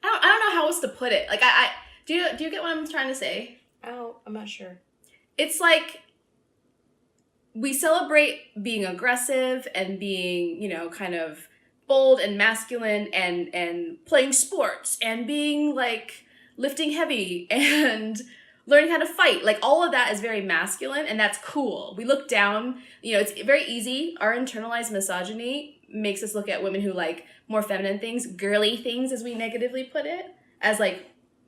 I don't know how else to put it. Like I do you get what I'm trying to say? Oh, I'm not sure. It's like we celebrate being aggressive and being, you know, kind of bold and masculine and playing sports and being like lifting heavy and learning how to fight. Like all of that is very masculine and that's cool. We look down, you know, it's very easy. Our internalized misogyny makes us look at women who like more feminine things, girly things as we negatively put it, as like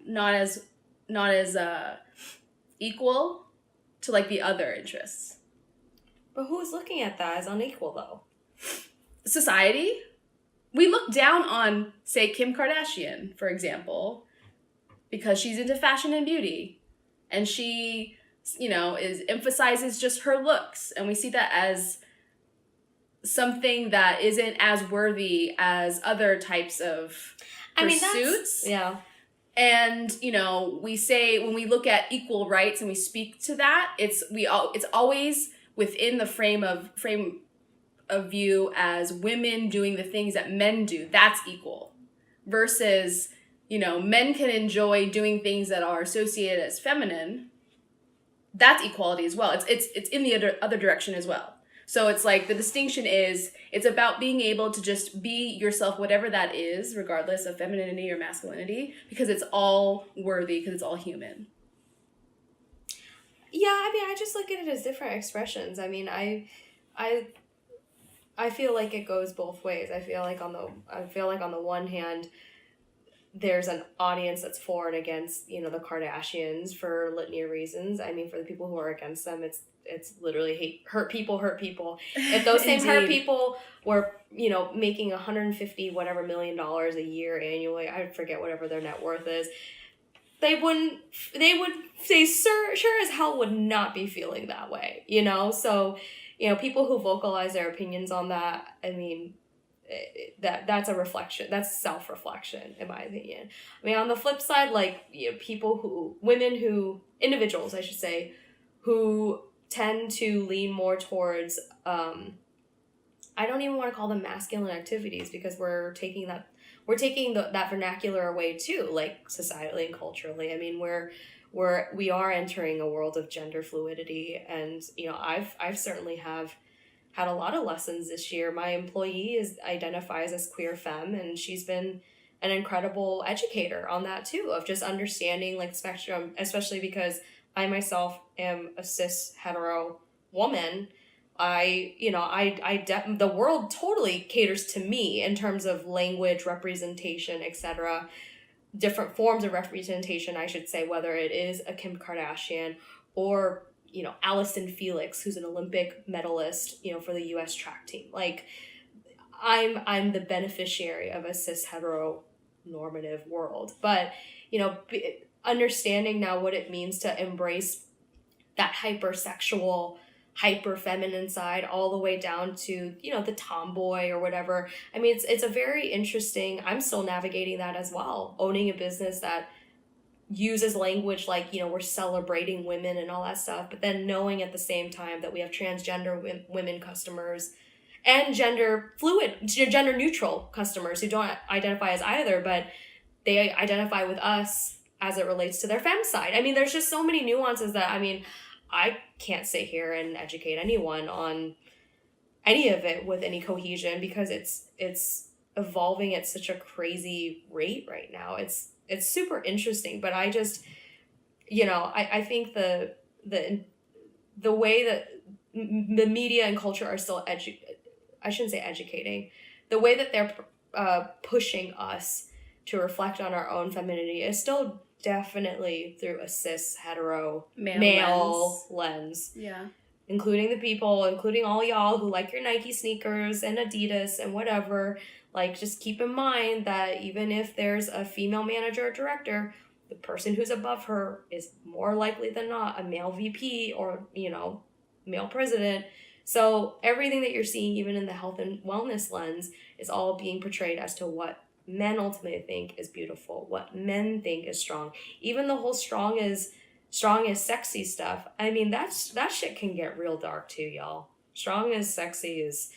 not as equal to like the other interests. But who's looking at that as unequal, though? Society. We look down on, say, Kim Kardashian, for example, because she's into fashion and beauty. And she, you know, emphasizes just her looks. And we see that as something that isn't as worthy as other types of pursuits. Yeah. And, you know, we say when we look at equal rights and we speak to that, it's always within the frame of view as women doing the things that men do. That's equal. Versus, you know, men can enjoy doing things that are associated as feminine. That's equality as well. It's in the other direction as well. So it's like the distinction is it's about being able to just be yourself, whatever that is, regardless of femininity or masculinity, because it's all worthy, because it's all human. Yeah, I mean, I just look at it as different expressions. I mean, I feel like it goes both ways. I feel like on the one hand, there's an audience that's for and against, you know, the Kardashians for litany of reasons. I mean, for the people who are against them, it's literally hurt people. If those same hurt people were, you know, making $150 whatever million a year annually, I forget whatever their net worth is, they would say sure as hell would not be feeling that way, you know? So, you know, people who vocalize their opinions on that, I mean, that's a reflection. That's self-reflection, in my opinion. I mean, on the flip side, like, you know, individuals, I should say, who tend to lean more towards, I don't even want to call them masculine activities because we're taking that vernacular away too, like societally and culturally. I mean, we are entering a world of gender fluidity, and you know, I've certainly have had a lot of lessons this year. My employee identifies as queer femme, and she's been an incredible educator on that too, of just understanding like spectrum, especially because I myself am a cis hetero woman. The world totally caters to me in terms of language, representation, etc. Different forms of representation, I should say, whether it is a Kim Kardashian or, you know, Allison Felix, who's an Olympic medalist, you know, for the U.S. track team. Like, I'm the beneficiary of a cis heteronormative world. But, you know, understanding now what it means to embrace that hypersexual, hyper feminine side all the way down to, you know, the tomboy or whatever. I mean, it's a very interesting, I'm still navigating that as well. Owning a business that uses language like, you know, we're celebrating women and all that stuff, but then knowing at the same time that we have transgender women customers and gender neutral customers who don't identify as either, but they identify with us as it relates to their femme side. I mean, there's just so many nuances that, I mean, I can't sit here and educate anyone on any of it with any cohesion because it's evolving at such a crazy rate right now. It's super interesting, but I just, you know, I think the way that the media and culture are still I shouldn't say educating, the way that they're pushing us to reflect on our own femininity is still definitely through a cis hetero male lens. Yeah. Including all y'all who like your Nike sneakers and Adidas and whatever. Like, just keep in mind that even if there's a female manager or director, the person who's above her is more likely than not a male VP or, you know, male president. So everything that you're seeing, even in the health and wellness lens, is all being portrayed as to what men ultimately think is beautiful, what men think is strong. Even the whole strong is sexy stuff. I mean, that shit can get real dark too, y'all. Strong is sexy is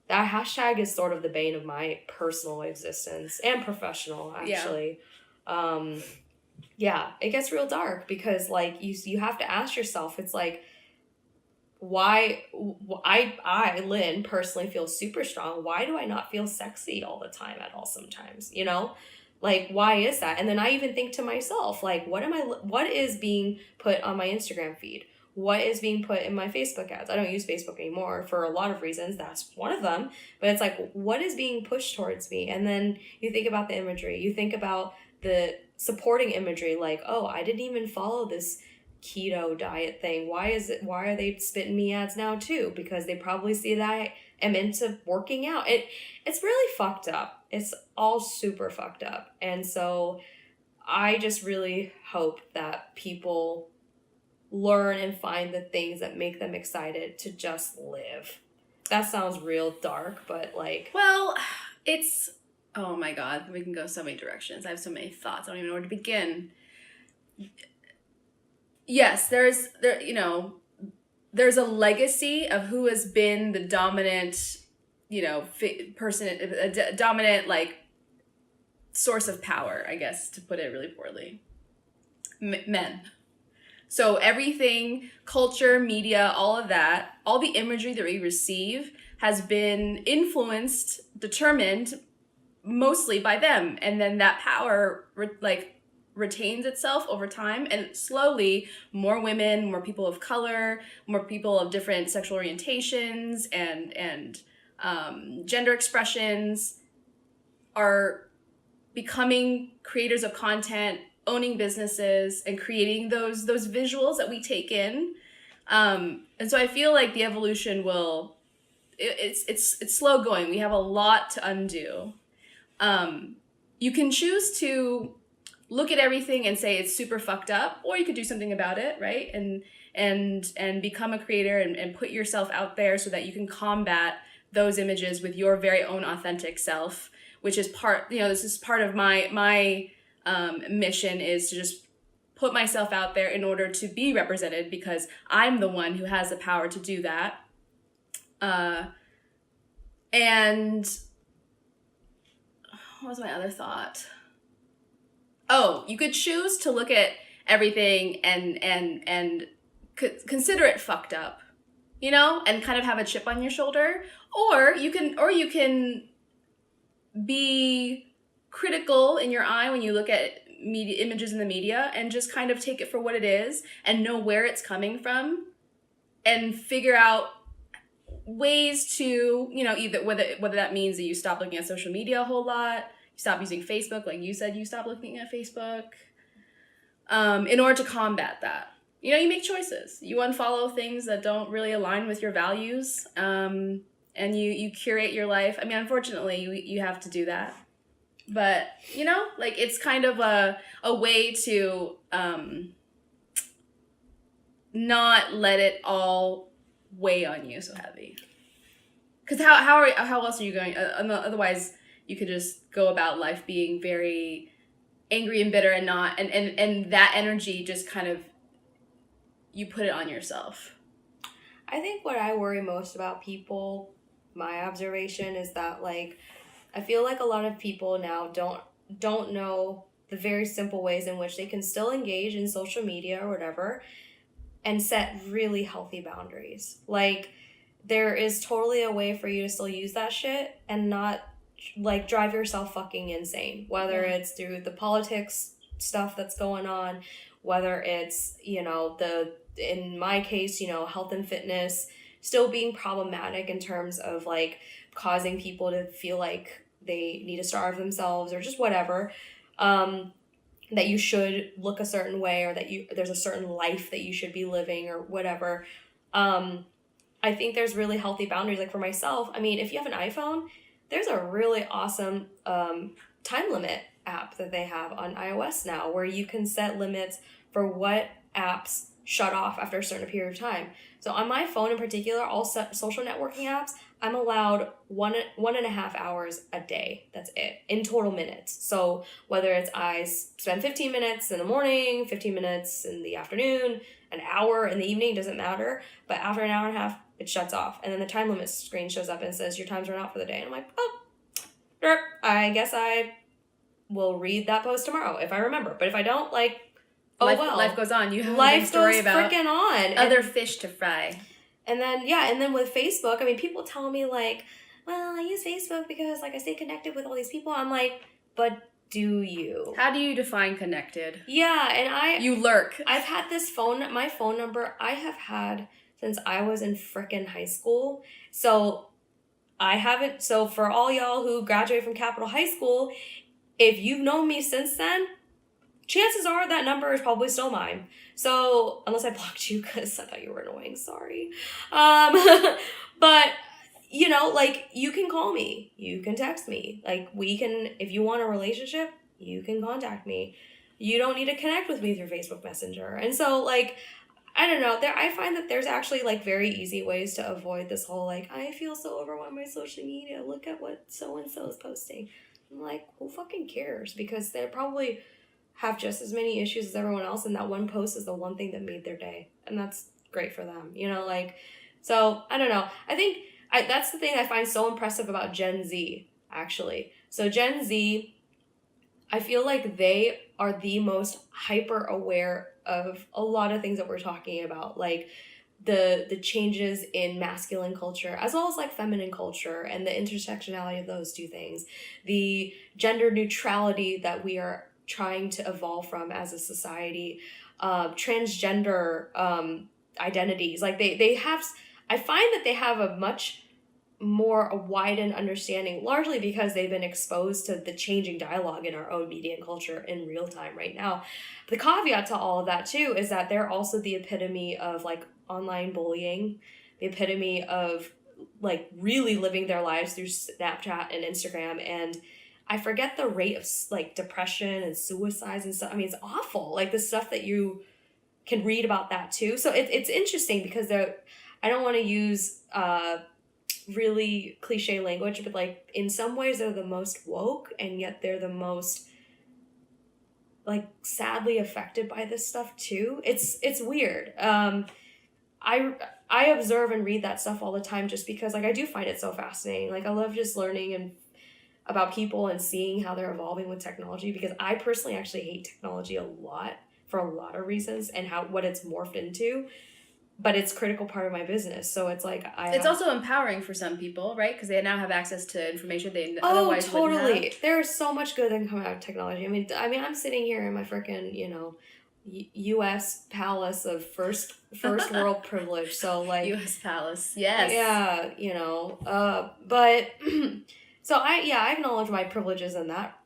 that hashtag is sort of the bane of my personal existence and professional, actually. Yeah, it gets real dark because like you have to ask yourself, it's like, why I Lynn personally feel super strong. Why do I not feel sexy all the time at all sometimes, you know? Like, why is that? And then I even think to myself, like, what is being put on my Instagram feed? What is being put in my Facebook ads? I don't use Facebook anymore for a lot of reasons. That's one of them. But it's like, what is being pushed towards me? And then you think about the imagery. You think about the supporting imagery, like, oh, I didn't even follow this keto diet thing. Why are they spitting me ads now too? Because they probably see that I am into working out. It's really fucked up. It's all super fucked up. And so I just really hope that people learn and find the things that make them excited to just live. That sounds real dark, but like, well, it's, oh my God, we can go so many directions. I have so many thoughts. I don't even know where to begin. Yes, there's a legacy of who has been the dominant, person, a dominant like source of power, I guess, to put it really poorly. Men. So everything, culture, media, all of that, all the imagery that we receive has been influenced, determined mostly by them. And then that power, retains itself over time, and slowly more women, more people of color, more people of different sexual orientations and gender expressions are becoming creators of content, owning businesses, and creating those visuals that we take in. And so I feel like the evolution it's slow going. We have a lot to undo. You can choose to look at everything and say it's super fucked up, or you could do something about it, right? And become a creator and put yourself out there so that you can combat those images with your very own authentic self, which is this is part of my mission, is to just put myself out there in order to be represented, because I'm the one who has the power to do that. And what was my other thought? Oh, you could choose to look at everything and consider it fucked up, and kind of have a chip on your shoulder, or you can be critical in your eye when you look at media images in the media, and just kind of take it for what it is and know where it's coming from, and figure out ways to, either whether that means that you stop looking at social media a whole lot. Stop using Facebook, like you said, you stop looking at Facebook, in order to combat that. You make choices. You unfollow things that don't really align with your values, and you curate your life. I mean, unfortunately, you have to do that. But, it's kind of a way to not let it all weigh on you so heavy. Because how else are you going? Otherwise, you could just go about life being very angry and bitter, and not, and that energy just kind of, you put it on yourself. I think what I worry most about people, my observation is that, like, I feel like a lot of people now don't know the very simple ways in which they can still engage in social media or whatever and set really healthy boundaries. Like, there is totally a way for you to still use that shit and not like drive yourself fucking insane, whether it's through the politics stuff that's going on, whether it's, in my case, health and fitness still being problematic in terms of like causing people to feel like they need to starve themselves or just whatever, that you should look a certain way, or that there's a certain life that you should be living or whatever. I think there's really healthy boundaries. Like for myself, I mean, if you have an iPhone, there's a really awesome time limit app that they have on iOS now, where you can set limits for what apps shut off after a certain period of time. So on my phone in particular, all social networking apps, I'm allowed 1.5 hours a day. That's it, in total minutes. So whether it's I spend 15 minutes in the morning, 15 minutes in the afternoon, an hour in the evening, doesn't matter. But after an hour and a half it shuts off. And then the time limit screen shows up and says, your time's run out for the day. And I'm like, oh, derp, I guess I will read that post tomorrow if I remember. But if I don't, like, oh well. Life goes on. You have a life story goes about freaking on. other fish to fry. And then, yeah, and then with Facebook, I mean, people tell me, like, well, I use Facebook because, like, I stay connected with all these people. I'm like, but do you? How do you define connected? Yeah, and You lurk. I've had my phone number, I have had since I was in frickin' high school. So for all y'all who graduated from Capital High School, if you've known me since then, chances are that number is probably still mine. So, unless I blocked you because I thought you were annoying, sorry. But, you know, like, you can call me. You can text me. Like, if you want a relationship, you can contact me. You don't need to connect with me through Facebook Messenger. And so, like, I don't know. I find that there's actually, like, very easy ways to avoid this whole, like, I feel so overwhelmed by social media. Look at what so-and-so is posting. I'm like, who fucking cares? Because they're probably have just as many issues as everyone else, and that one post is the one thing that made their day, and that's great for them, you know, like, so, I don't know, I think, that's the thing I find so impressive about Gen Z, actually. So Gen Z, I feel like they are the most hyper-aware of a lot of things that we're talking about, like, the changes in masculine culture, as well as, like, feminine culture, and the intersectionality of those two things, the gender neutrality that we are trying to evolve from as a society, transgender identities. Like they have, I find that they have a much more widened understanding, largely because they've been exposed to the changing dialogue in our own media and culture in real time right now. The caveat to all of that too is that they're also the epitome of, like, online bullying, the epitome of, like, really living their lives through Snapchat and Instagram, and I forget the rate of, like, depression and suicides and stuff. I mean, it's awful. Like, the stuff that you can read about that too. So it's interesting because I don't want to use really cliche language, but, like, in some ways they're the most woke, and yet they're the most, like, sadly affected by this stuff too. It's weird. I observe and read that stuff all the time just because, like, I do find it so fascinating. Like, I love just learning and about people and seeing how they're evolving with technology, because I personally actually hate technology a lot for a lot of reasons and what it's morphed into, but it's a critical part of my business. So it's like it's also empowering for some people, right? Because they now have access to information they otherwise wouldn't have. There's so much good that can come out of technology. I mean, I'm sitting here in my freaking, you know, U.S. palace of first world privilege. So, like, U.S. palace, yes, yeah, you know, but. So I acknowledge my privileges in that,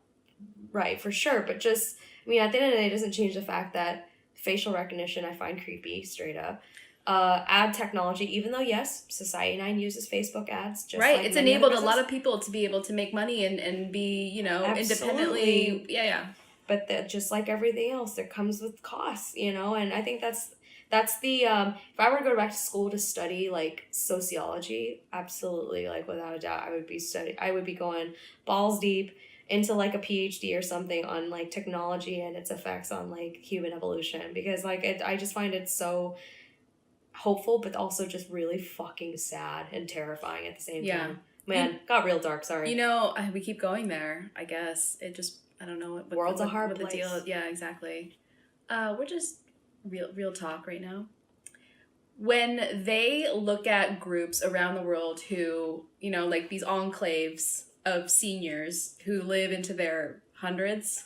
right, for sure. But just, I mean, at the end of the day, it doesn't change the fact that facial recognition I find creepy, straight up. Ad technology, even though, yes, Society 9 uses Facebook ads. Just right, like it's enabled a lot of people to be able to make money and be, you know, absolutely. Independently. Yeah. But just like everything else, it comes with costs, you know, and I think that's the, if I were to go back to school to study, like, sociology, absolutely, like, without a doubt, I would be going balls deep into, like, a PhD or something on, like, technology and its effects on, like, human evolution, because, like, I just find it so hopeful, but also just really fucking sad and terrifying at the same time. Man, got real dark, sorry. You know, we keep going there, I guess. It just, I don't know. World's a hard place. The deal is. Yeah, exactly. We're just real talk right now. When they look at groups around the world who, you know, like these enclaves of seniors who live into their hundreds,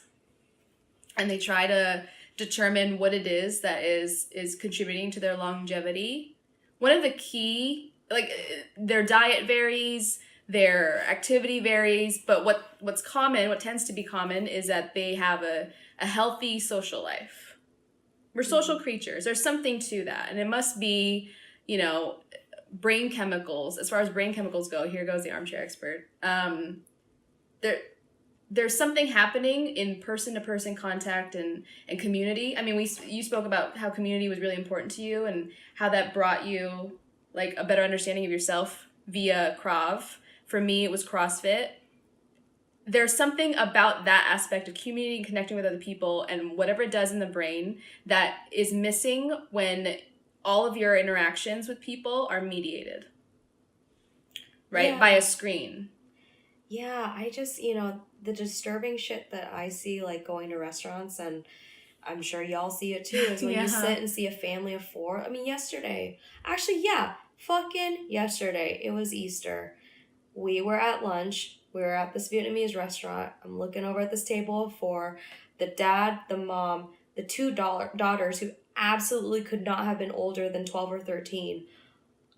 and they try to determine what it is that is contributing to their longevity, one of the key, like, their diet varies, their activity varies, but what tends to be common is that they have a healthy social life. We're social creatures. There's something to that. And it must be, you know, brain chemicals. As far as brain chemicals go, here goes the armchair expert. There's something happening in person-to-person contact and community. I mean, you spoke about how community was really important to you and how that brought you, like, a better understanding of yourself via Krav. For me, it was CrossFit. There's something about that aspect of community and connecting with other people and whatever it does in the brain that is missing when all of your interactions with people are mediated, right? Yeah. By a screen. Yeah, I just, the disturbing shit that I see, like, going to restaurants, and I'm sure y'all see it too, is when you sit and see a family of 4. I mean, fucking yesterday, it was Easter. We were at lunch. We were at this Vietnamese restaurant. I'm looking over at this table of 4. The dad, the mom, the 2 daughters who absolutely could not have been older than 12 or 13.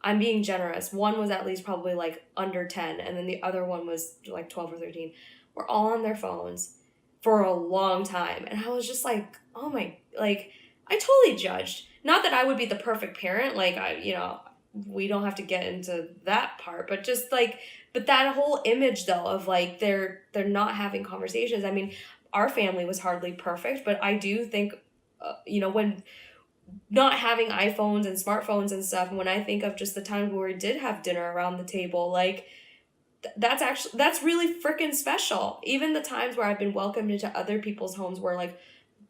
I'm being generous. One was at least probably like under 10, and then the other one was like 12 or 13. We're all on their phones for a long time. And I was just like, oh my, like, I totally judged. Not that I would be the perfect parent. Like, we don't have to get into that part, but just like, but that whole image though of like, they're not having conversations. I mean, our family was hardly perfect, but I do think, when not having iPhones and smartphones and stuff, and when I think of just the times where we did have dinner around the table, like, that's really freaking special. Even the times where I've been welcomed into other people's homes where, like,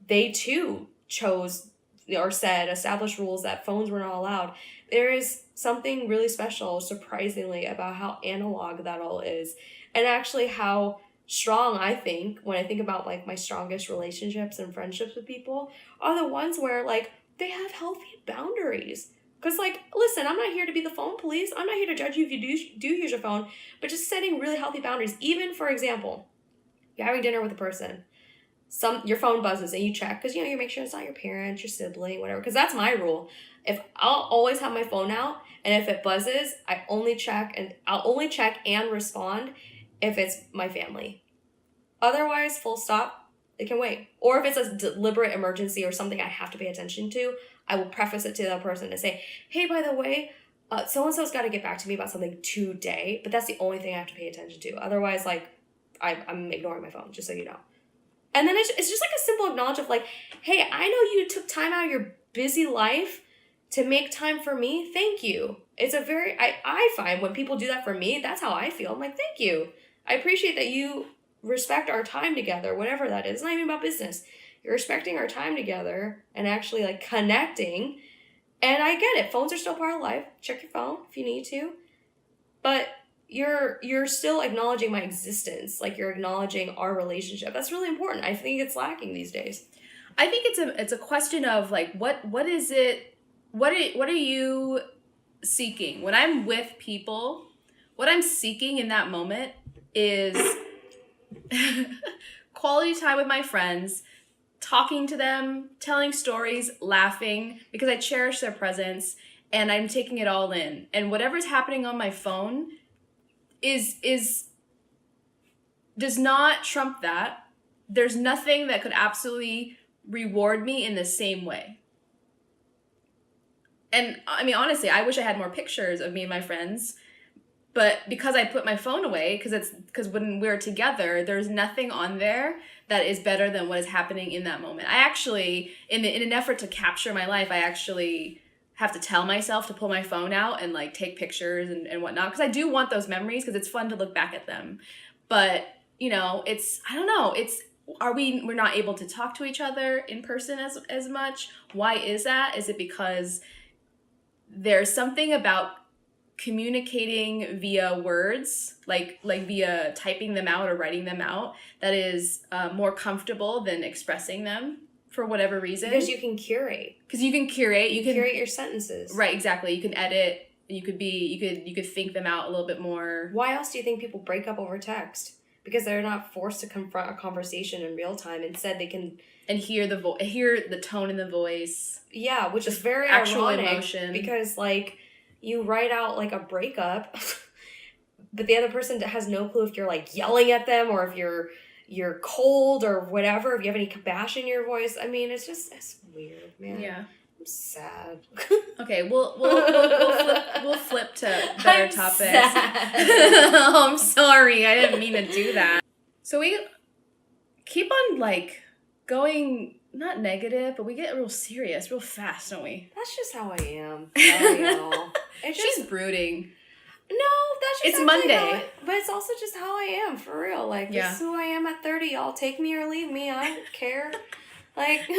they too chose or established rules that phones were not allowed. There is something really special, surprisingly, about how analog that all is, and actually how strong I think, when I think about, like, my strongest relationships and friendships with people, are the ones where, like, they have healthy boundaries. Because, like, listen, I'm not here to be the phone police. I'm not here to judge you if you do use your phone. But just setting really healthy boundaries. Even, for example, you're having dinner with a person. Your phone buzzes and you check. Because, you make sure it's not your parent, your sibling, whatever. Because that's my rule. I'll always have my phone out. And if it buzzes, I'll only check and respond if it's my family. Otherwise, full stop. It can wait. Or if it's a deliberate emergency or something I have to pay attention to, I will preface it to that person and say, hey, by the way, so-and-so's got to get back to me about something today, but that's the only thing I have to pay attention to. Otherwise, like, I'm ignoring my phone, just so you know. And then it's just like a simple acknowledge of like, hey, I know you took time out of your busy life to make time for me. Thank you. It's a very, I find when people do that for me, that's how I feel. I'm like, thank you. I appreciate that you respect our time together, whatever that is. It's not even about business. You're respecting our time together and actually, like, connecting. And I get it. Phones are still part of life. Check your phone if you need to. But you're still acknowledging my existence. Like, you're acknowledging our relationship. That's really important. I think it's lacking these days. I think it's a question of, like, what is it? What are you seeking? When I'm with people, what I'm seeking in that moment is quality time with my friends, talking to them, telling stories, laughing, because I cherish their presence and I'm taking it all in. And whatever's happening on my phone does not trump that. There's nothing that could absolutely reward me in the same way. And I mean, honestly, I wish I had more pictures of me and my friends. But because I put my phone away, because when we're together, there's nothing on there that is better than what is happening in that moment. I actually, in an effort to capture my life, I actually have to tell myself to pull my phone out and, like, take pictures and whatnot. Because I do want those memories, because it's fun to look back at them. But, I don't know, we're not able to talk to each other in person as much. Why is that? Is it because there's something about communicating via words, like via typing them out or writing them out, that is more comfortable than expressing them for whatever reason? Because you can curate. You can curate your sentences. Right, exactly. You can edit. You could think them out a little bit more. Why else do you think people break up over text? Because they're not forced to confront a conversation in real time. Instead, they can hear the tone in the voice. Yeah, which is very actual ironic emotion. Because, like, you write out, like, a breakup, but the other person has no clue if you're, like, yelling at them or if you're cold or whatever, if you have any kabash in your voice. I mean, it's weird, man. Yeah. I'm sad. Okay, we'll flip to better topics. Oh, I'm sorry. I didn't mean to do that. So we keep on, like, going not negative, but we get real serious real fast, don't we? That's just how I am. Sorry, y'all. She's brooding. No, that's just it's Monday. But it's also just how I am, for real. Like, this is who I am at 30, y'all. Take me or leave me. I don't care. Like,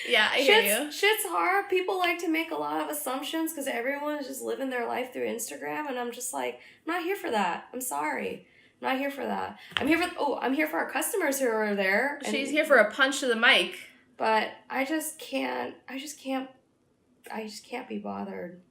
Yeah, I hear you. Shit's hard. People like to make a lot of assumptions because everyone's just living their life through Instagram, and I'm just like, I'm not here for that. I'm sorry. I'm not here for that. I'm here for our customers who are there. She's here for a punch to the mic. But I just can't be bothered.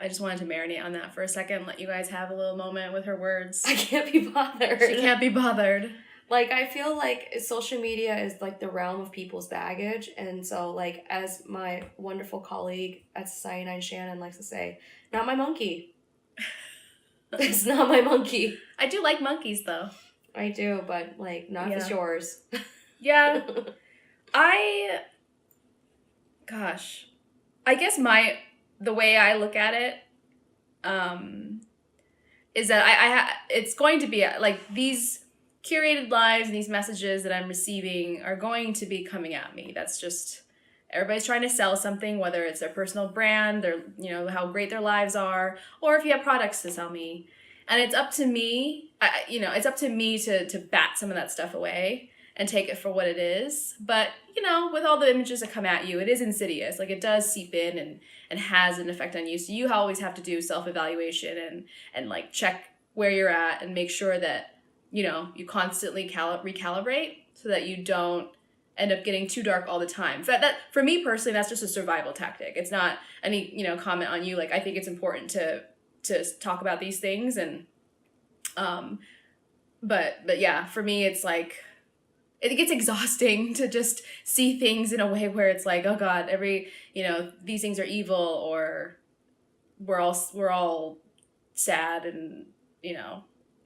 I just wanted to marinate on that for a second, let you guys have a little moment with her words. I can't be bothered. She can't be bothered. Like, I feel like social media is, like, the realm of people's baggage. And so, like, as my wonderful colleague at Society 9, Shannon, likes to say, not my monkey. It's not my monkey. I do like monkeys, though. I do, but, like, not if it's yours. Yeah. I guess the way I look at it, is that it's going to be, like, these curated lives and these messages that I'm receiving are going to be coming at me. That's just, everybody's trying to sell something, whether it's their personal brand, their, how great their lives are, or if you have products to sell me. And it's up to me, it's up to me to bat some of that stuff away and take it for what it is. But, with all the images that come at you, it is insidious. Like, it does seep in and has an effect on you. So you always have to do self-evaluation and like, check where you're at and make sure that, you constantly recalibrate so that you don't end up getting too dark all the time. So that for me personally, that's just a survival tactic. It's not any, comment on you. Like, I think it's important to talk about these things. And, but yeah, for me, it's like, it gets exhausting to just see things in a way where it's like, oh God, these things are evil, or we're all sad, and,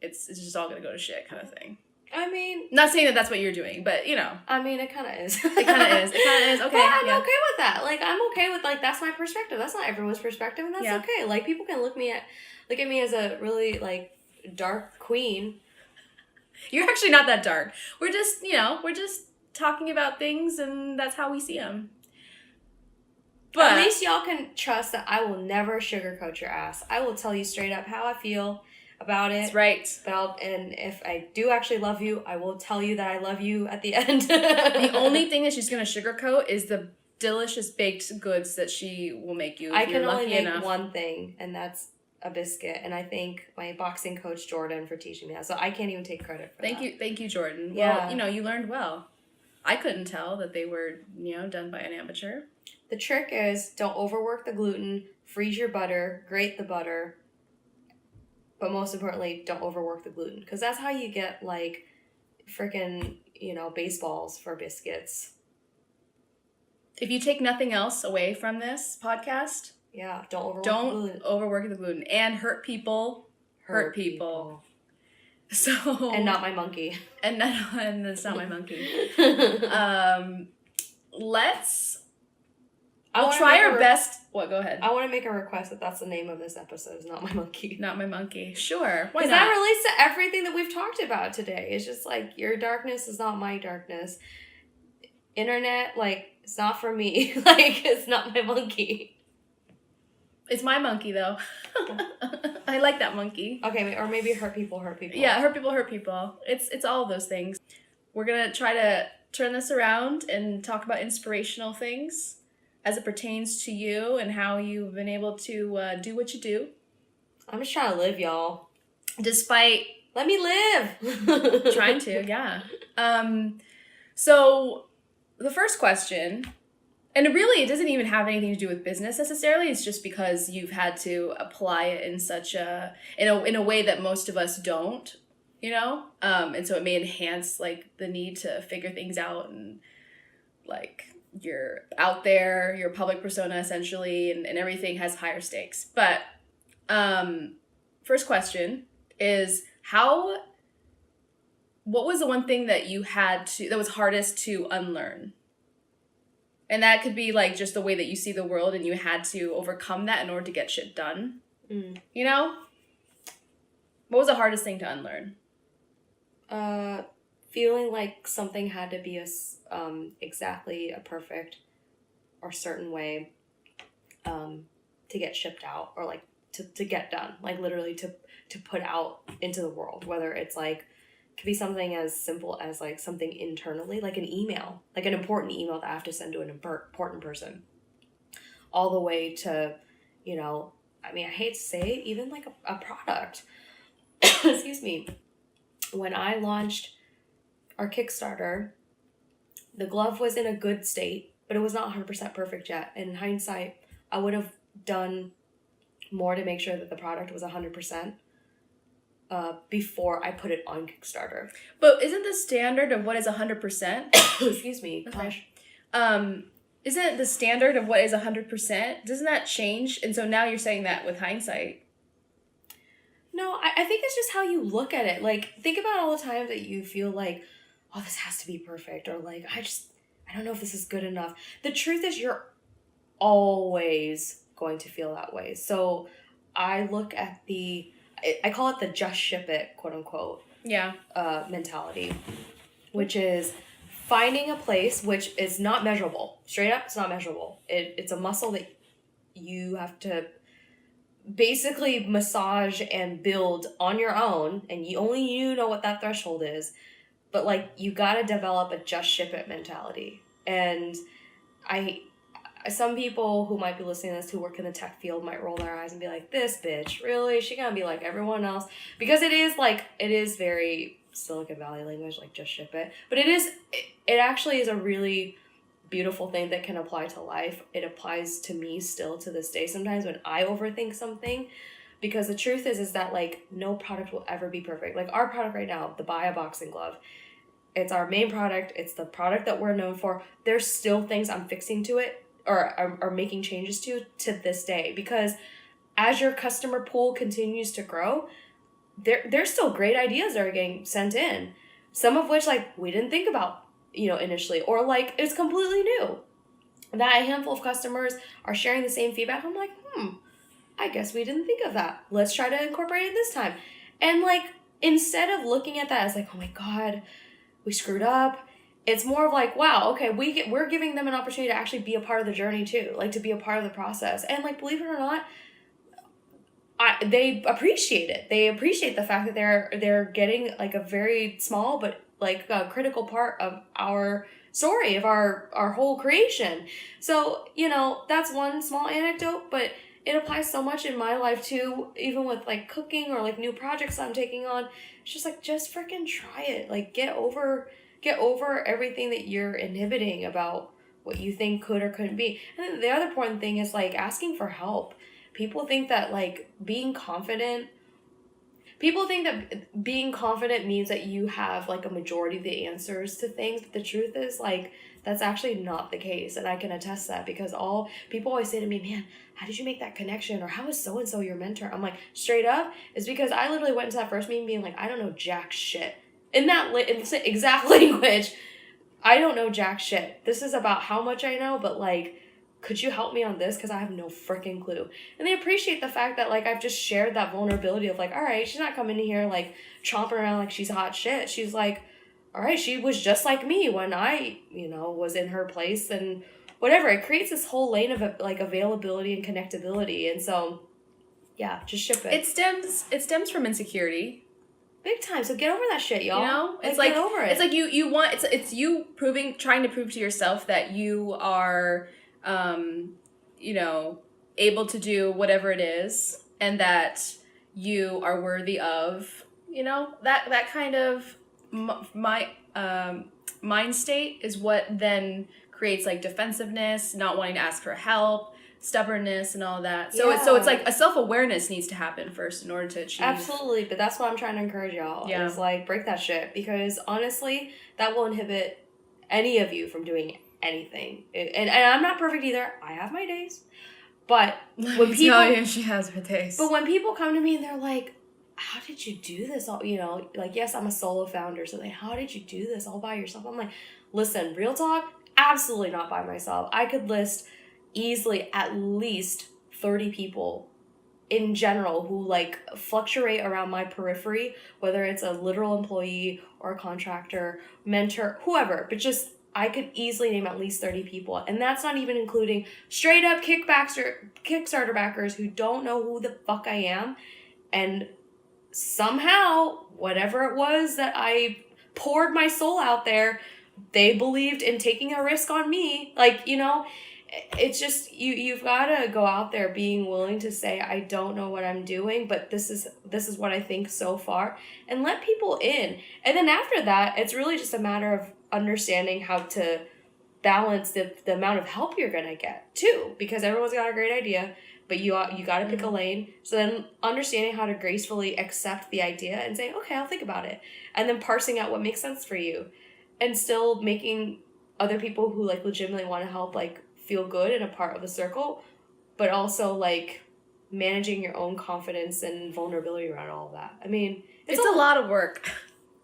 it's just all gonna go to shit kind of thing. I mean, not saying that that's what you're doing, but I mean, it kind of is. It kind of is. Okay. But I'm okay with that. Like, I'm okay with, like, that's my perspective. That's not everyone's perspective, and that's okay. Like, people can look at me as a really, like, dark queen. You're actually not that dark. We're just talking about things, and that's how we see them. But at least y'all can trust that I will never sugarcoat your ass. I will tell you straight up how I feel about it. That's right. And if I do actually love you, I will tell you that I love you at the end. The only thing that she's going to sugarcoat is the delicious baked goods that she will make you. I can only make one thing, and that's a biscuit. And I thank my boxing coach, Jordan, for teaching me that. So I can't even take credit for that. Thank you, Jordan. Yeah. Well, you learned well. I couldn't tell that they were, done by an amateur. The trick is, don't overwork the gluten, freeze your butter, grate the butter, but most importantly, don't overwork the gluten. Because that's how you get, like, freaking, baseballs for biscuits. If you take nothing else away from this podcast, yeah, don't overwork the gluten. And hurt people. Hurt people. So, and not my monkey. And it's not my monkey. We'll try our best. What? Go ahead. I want to make a request that's the name of this episode. Is Not My Monkey. Not My Monkey. Sure. Why not? Because that relates to everything that we've talked about today. It's just like, your darkness is not my darkness. Internet, like, it's not for me. Like, it's not my monkey. It's my monkey, though. I like that monkey. Okay, or maybe hurt people. Yeah, hurt people. It's all of those things. We're going to try to turn this around and talk about inspirational things as it pertains to you and how you've been able to do what you do. I'm just trying to live, y'all. Despite... Let me live! Trying to, yeah. So, the first question... And really, it doesn't even have anything to do with business necessarily. It's just because you've had to apply it in such in a way that most of us don't, and so it may enhance, like, the need to figure things out, and, like, you're out there, your public persona essentially, and everything has higher stakes. But first question is, what was the one thing that that was hardest to unlearn? And that could be, like, just the way that you see the world, and you had to overcome that in order to get shit done. Mm. What was the hardest thing to unlearn? Feeling like something had to be exactly a perfect or certain way to get shipped out, or, like, to get done. Like, literally to put out into the world. Whether it's, like, Could be something as simple as like something internally, like an email, like an important email that I have to send to an important person, all the way to, you know, I mean, I hate to say it, even like a product. Excuse me. When I launched our Kickstarter, the glove was in a good state, but it was not 100% perfect yet. And in hindsight, I would have done more to make sure that the product was 100% before I put it on Kickstarter. But isn't the standard of what is 100%? Excuse me. Gosh. Isn't the standard of what is 100%? Doesn't that change? And so now you're saying that with hindsight. No, I think it's just how you look at it. Like, think about all the times that you feel like, oh, this has to be perfect. Or like, I don't know if this is good enough. The truth is you're always going to feel that way. So I look at I call it the just ship it, quote unquote, mentality, which is finding a place which is not measurable. Straight up, it's not measurable. It's a muscle that you have to basically massage and build on your own, and you know what that threshold is. But like, you got to develop a just ship it mentality. And some people who might be listening to this who work in the tech field might roll their eyes and be like, this bitch, really? She gonna be like everyone else? Because it is very Silicon Valley language, like just ship it. But it actually is a really beautiful thing that can apply to life. It applies to me still to this day sometimes when I overthink something. Because the truth is that like no product will ever be perfect. Like our product right now, the Buy a Boxing Glove, it's our main product. It's the product that we're known for. There's still things I'm fixing to it or are making changes to this day, because as your customer pool continues to grow, there's still great ideas that are getting sent in, some of which like we didn't think about, initially, or like it's completely new. That a handful of customers are sharing the same feedback. I'm like, I guess we didn't think of that. Let's try to incorporate it this time. And like, instead of looking at that as like, oh my God, we screwed up, it's more of like, wow, okay, we're giving them an opportunity to actually be a part of the journey too, like to be a part of the process. And like, believe it or not, they appreciate it. They appreciate the fact that they're getting like a very small but like a critical part of our story, of our whole creation. So, that's one small anecdote, but it applies so much in my life too, even with like cooking or like new projects I'm taking on. It's just like, just freaking try it. Like get over everything that you're inhibiting about what you think could or couldn't be. And then the other important thing is like asking for help. People think that being confident means that you have like a majority of the answers to things. But the truth is like, that's actually not the case. And I can attest that, because people always say to me, man, how did you make that connection? Or how is so-and-so your mentor? I'm like, straight up, it's because I literally went into that first meeting being like, I don't know jack shit. In the exact language, I don't know jack shit. This is about how much I know, but like, could you help me on this? Because I have no freaking clue. And they appreciate the fact that like I've just shared that vulnerability of like, all right, she's not coming in here like chomping around like she's hot shit. She's like, all right, she was just like me when I, was in her place and whatever. It creates this whole lane of like availability and connectability. And so, yeah, just ship it. It stems from insecurity. Big time. So get over that shit, y'all. It's like, get over it. It's like you want, it's you trying to prove to yourself that you are, able to do whatever it is, and that you are worthy of, that kind of mind state is what then creates like defensiveness, not wanting to ask for help, stubbornness, and all that. So it's like a self-awareness needs to happen first in order to achieve. Absolutely, but that's what I'm trying to encourage y'all. Yeah. Is like, break that shit, because honestly, that will inhibit any of you from doing anything. And I'm not perfect either. I have my days. But when people, she has her days. But when people come to me and they're like, how did you do this all, like, yes, I'm a solo founder, so like, how did you do this all by yourself? I'm like, listen, real talk, absolutely not by myself. I could list easily at least 30 people in general who like fluctuate around my periphery, whether it's a literal employee or a contractor, mentor, whoever, but just I could easily name at least 30 people. And that's not even including straight up Kickstarter backers who don't know who the fuck I am and somehow, whatever it was that I poured my soul out there, they believed in taking a risk on me. Like, you know, it's just, you've got to go out there being willing to say, I don't know what I'm doing, but this is what I think so far, and let people in. And then after that, it's really just a matter of understanding how to balance the amount of help you're going to get too, because everyone's got a great idea, but you got to pick a lane. So then understanding how to gracefully accept the idea and say, okay, I'll think about it. And then parsing out what makes sense for you, and still making other people who like legitimately want to help like feel good and a part of the circle, but also like managing your own confidence and vulnerability around all of that. I mean, it's a lot of work.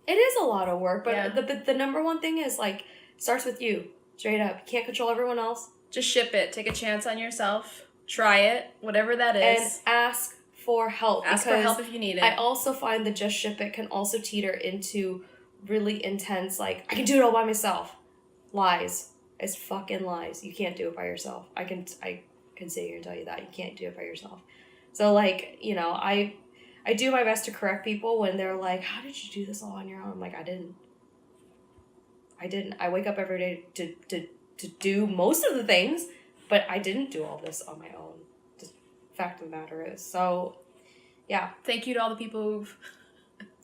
It is a lot of work, but Yeah. the number one thing is like, starts with you. Straight up. You can't control everyone else. Just ship it. Take a chance on yourself. Try it, whatever that is. And ask for help. Ask for help if you need it. I also find that just ship it can also teeter into really intense, like, I can do it all by myself. Lies. It's fucking lies. You can't do it by yourself. I can sit here and tell you that. You can't do it by yourself. So, like, you know, I do my best to correct people when they're like, how did you do this all on your own? I'm like, I didn't. I wake up every day to do most of the things, but I didn't do all this on my own. The fact of the matter is. So, yeah. Thank you to all the people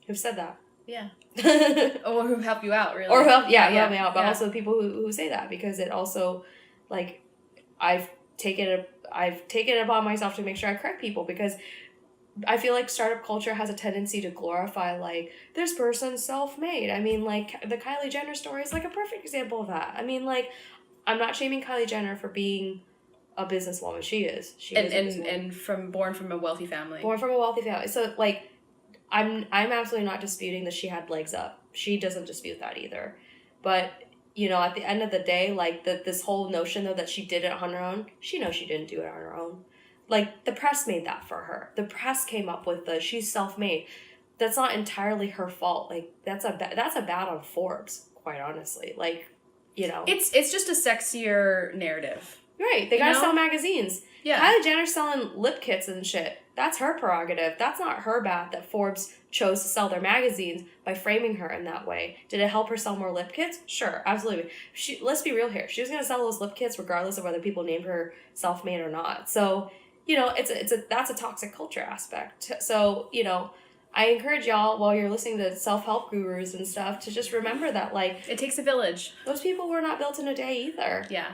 who've said that. Yeah. Or who help you out, really. Or who help me out, but also the people who say that, because it also, like, I've taken it upon myself to make sure I correct people, because I feel like startup culture has a tendency to glorify, like, this person's self-made. I mean, like, the Kylie Jenner story is, like, a perfect example of that. I mean, like, I'm not shaming Kylie Jenner for being a businesswoman. She is. And born from a wealthy family. Born from a wealthy family. So, like, I'm absolutely not disputing that she had legs up. She doesn't dispute that either. But, you know, at the end of the day, like, this whole notion, though, that she did it on her own, she knows she didn't do it on her own. Like, the press made that for her. The press came up with she's self-made. That's not entirely her fault. Like, that's a bad on Forbes, quite honestly. Like, you know. It's just a sexier narrative. Right. They gotta sell magazines. Yeah. Kylie Jenner's selling lip kits and shit. That's her prerogative. That's not her bad that Forbes chose to sell their magazines by framing her in that way. Did it help her sell more lip kits? Sure, absolutely. Let's be real here. She was gonna sell those lip kits regardless of whether people named her self-made or not. So, you know, that's a toxic culture aspect. So, you know, I encourage y'all, while you're listening to self-help gurus and stuff, to just remember that, like, it takes a village. Those people were not built in a day either. Yeah.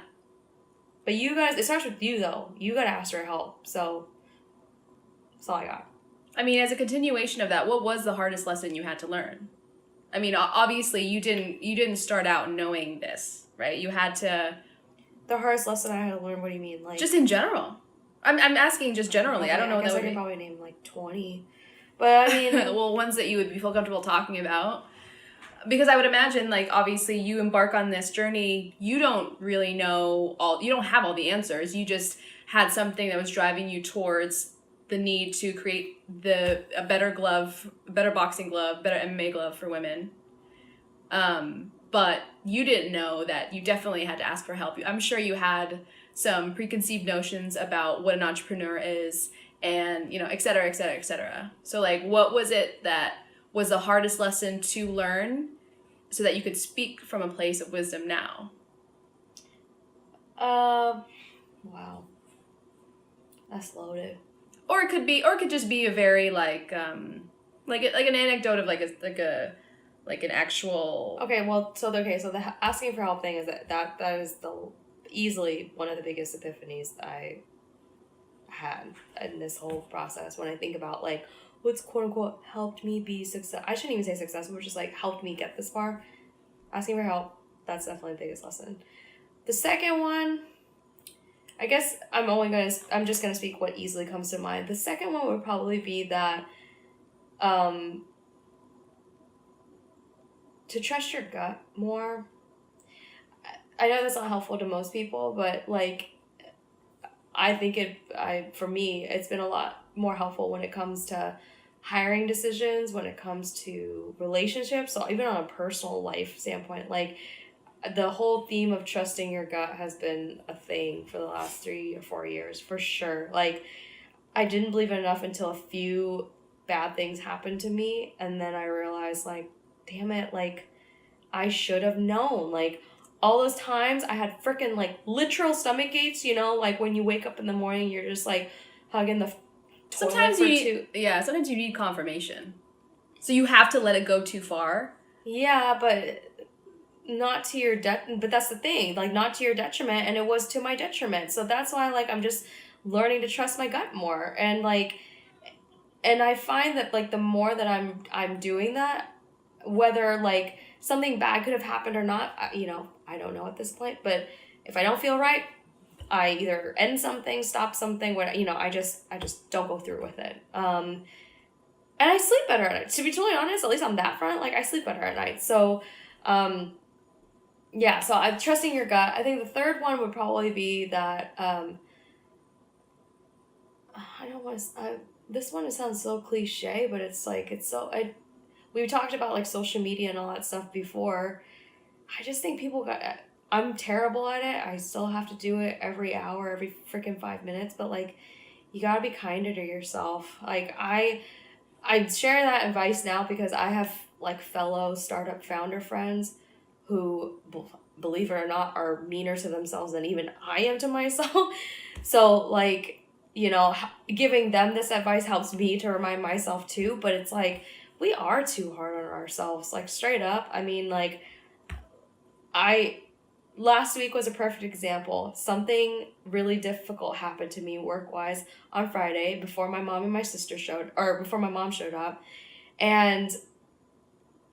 But you guys, it starts with you, though. You gotta ask for help. So, that's all I got. I mean, as a continuation of that, what was the hardest lesson you had to learn? I mean, obviously, you didn't start out knowing this, right? You had to... The hardest lesson I had to learn, what do you mean? Like, just in general. I'm asking just generally. Okay, I don't know. I guess I could probably name, like, 20. But, I mean... well, ones that you would feel comfortable talking about. Because I would imagine, like, obviously, you embark on this journey, you don't really know you don't have all the answers. You just had something that was driving you towards the need to create a better glove, a better boxing glove, better MMA glove for women. But you didn't know that you definitely had to ask for help. I'm sure you had some preconceived notions about what an entrepreneur is, and, you know, et cetera, et cetera, et cetera. So, like, what was it that was the hardest lesson to learn so that you could speak from a place of wisdom now? Wow. That's loaded. Or it could just be a very, like an anecdote of like an actual... Okay, well, so the asking for help thing is that is easily one of the biggest epiphanies that I had in this whole process, when I think about, like, what's quote unquote helped me be successful. I shouldn't even say successful, but just, like, helped me get this far. Asking for help, that's definitely the biggest lesson. The second one, I guess I'm just gonna speak what easily comes to mind. The second one would probably be that to trust your gut more. I know that's not helpful to most people, but, like, I think for me, it's been a lot more helpful when it comes to hiring decisions, when it comes to relationships, so even on a personal life standpoint. Like, the whole theme of trusting your gut has been a thing for the last 3 or 4 years, for sure. Like, I didn't believe it enough until a few bad things happen to me, and then I realized, like, damn it, like, I should have known. Like, all those times I had freaking, like, literal stomach aches, you know, like when you wake up in the morning, you're just like hugging the Sometimes sometimes you need confirmation. So you have to let it go too far. Yeah, but not to your but that's the thing, like, not to your detriment, and it was to my detriment. So that's why, like, I'm just learning to trust my gut more. And like, and I find that, like, the more that I'm doing that, whether like something bad could have happened or not, you know, I don't know at this point, but if I don't feel right, I either end something, stop something, what, you know, I just don't go through with it. And I sleep better at night. To be totally honest, at least on that front, like, I sleep better at night. So, yeah, so I'm trusting your gut. I think the third one would probably be that, I don't want to, this one, it sounds so cliche, but it's like, we talked about, like, social media and all that stuff before. I just think I'm terrible at it. I still have to do it every hour, every freaking 5 minutes, but, like, you gotta be kinder to yourself. Like, I share that advice now because I have, like, fellow startup founder friends who, believe it or not, are meaner to themselves than even I am to myself. So, like, you know, giving them this advice helps me to remind myself too, but it's like, we are too hard on ourselves, like, straight up. I mean, like, last week was a perfect example. Something really difficult happened to me work-wise on Friday before my mom showed up. And,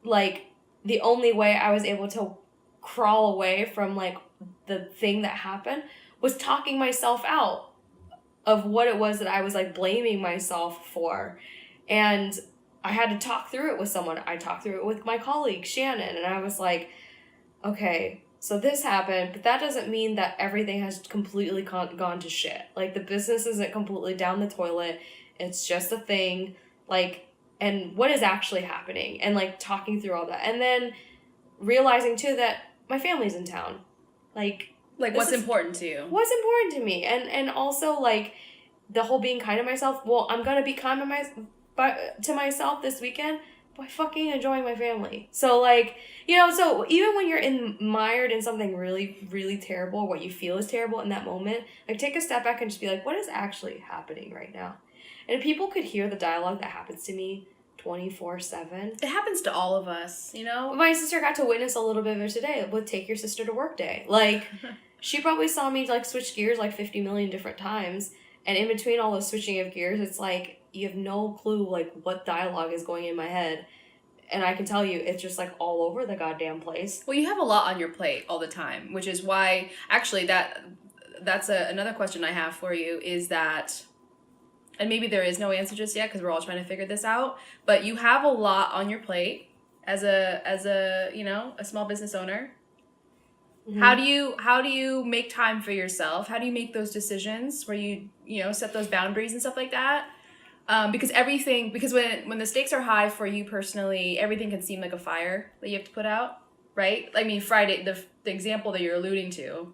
like, the only way I was able to crawl away from, like, the thing that happened was talking myself out of what it was that I was, like, blaming myself for. And I had to talk through it with someone. I talked through it with my colleague, Shannon, and I was like, okay, so this happened, but that doesn't mean that everything has completely gone to shit. Like, the business isn't completely down the toilet. It's just a thing. Like, and what is actually happening? And, like, talking through all that. And then realizing, too, that my family's in town. Like what's important to you? What's important to me. And also, like, the whole being kind to myself. Well, I'm going to be kind to myself this weekend by fucking enjoying my family. So, like, you know, so even when you're mired in something really, really terrible, what you feel is terrible in that moment, like, take a step back and just be like, what is actually happening right now? And if people could hear the dialogue that happens to me 24/7. It happens to all of us, you know? My sister got to witness a little bit of it today with Take Your Sister to Work Day. Like, she probably saw me, like, switch gears like 50 million different times. And in between all those switching of gears, it's like, you have no clue, like, what dialogue is going in my head. And I can tell you, it's just, like, all over the goddamn place. Well, you have a lot on your plate all the time, which is why, actually, that's another question I have for you, is that, and maybe there is no answer just yet because we're all trying to figure this out, but you have a lot on your plate as a you know, a small business owner. Mm-hmm. How do you make time for yourself? How do you make those decisions where you know, set those boundaries and stuff like that? Because when the stakes are high for you personally, everything can seem like a fire that you have to put out, right? I mean, Friday, the example that you're alluding to,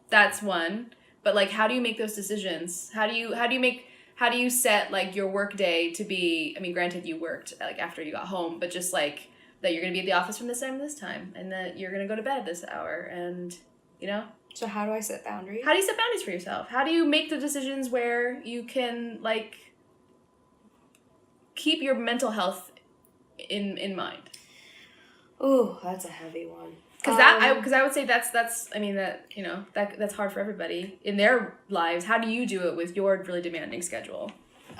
that's one. But, like, how do you make those decisions? How do you set, like, your work day to be, I mean, granted you worked, like, after you got home, but just, like, that you're going to be at the office from this time to this time, and that you're going to go to bed at this hour, and, you know? So how do I set boundaries? How do you set boundaries for yourself? How do you make the decisions where you can, like, keep your mental health in mind? Ooh, that's a heavy one. Because I would say that's I mean, that, you know, that's hard for everybody in their lives. How do you do it with your really demanding schedule?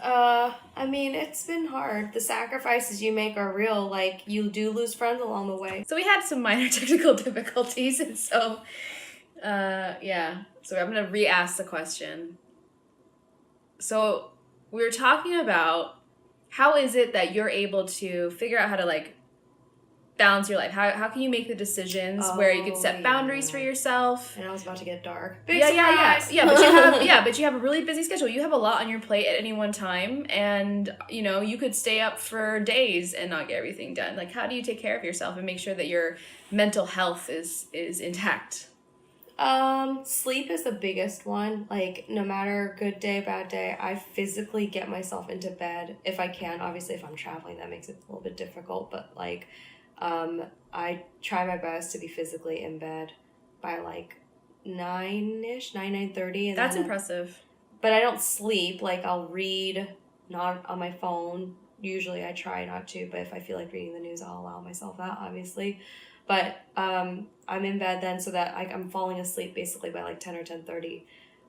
I mean, it's been hard. The sacrifices you make are real. Like, you do lose friends along the way. So we had some minor technical difficulties, and so yeah. So I'm gonna re-ask the question. So we were talking about, how is it that you're able to figure out how to, like, balance your life? How can you make the decisions where you could set boundaries for yourself? And I was about to get dark. Yeah. But you have a really busy schedule. You have a lot on your plate at any one time, and, you know, you could stay up for days and not get everything done. Like, how do you take care of yourself and make sure that your mental health is intact? Sleep is the biggest one. Like, no matter good day, bad day, I physically get myself into bed if I can. Obviously, if I'm traveling, that makes it a little bit difficult, but like, I try my best to be physically in bed by like 9-ish, 9:30, and That's then impressive. but I don't sleep. Like, I'll read, not on my phone. Usually I try not to, but if I feel like reading the news, I'll allow myself that, obviously. But I'm in bed then, so that I'm falling asleep basically by like 10 or 10:30.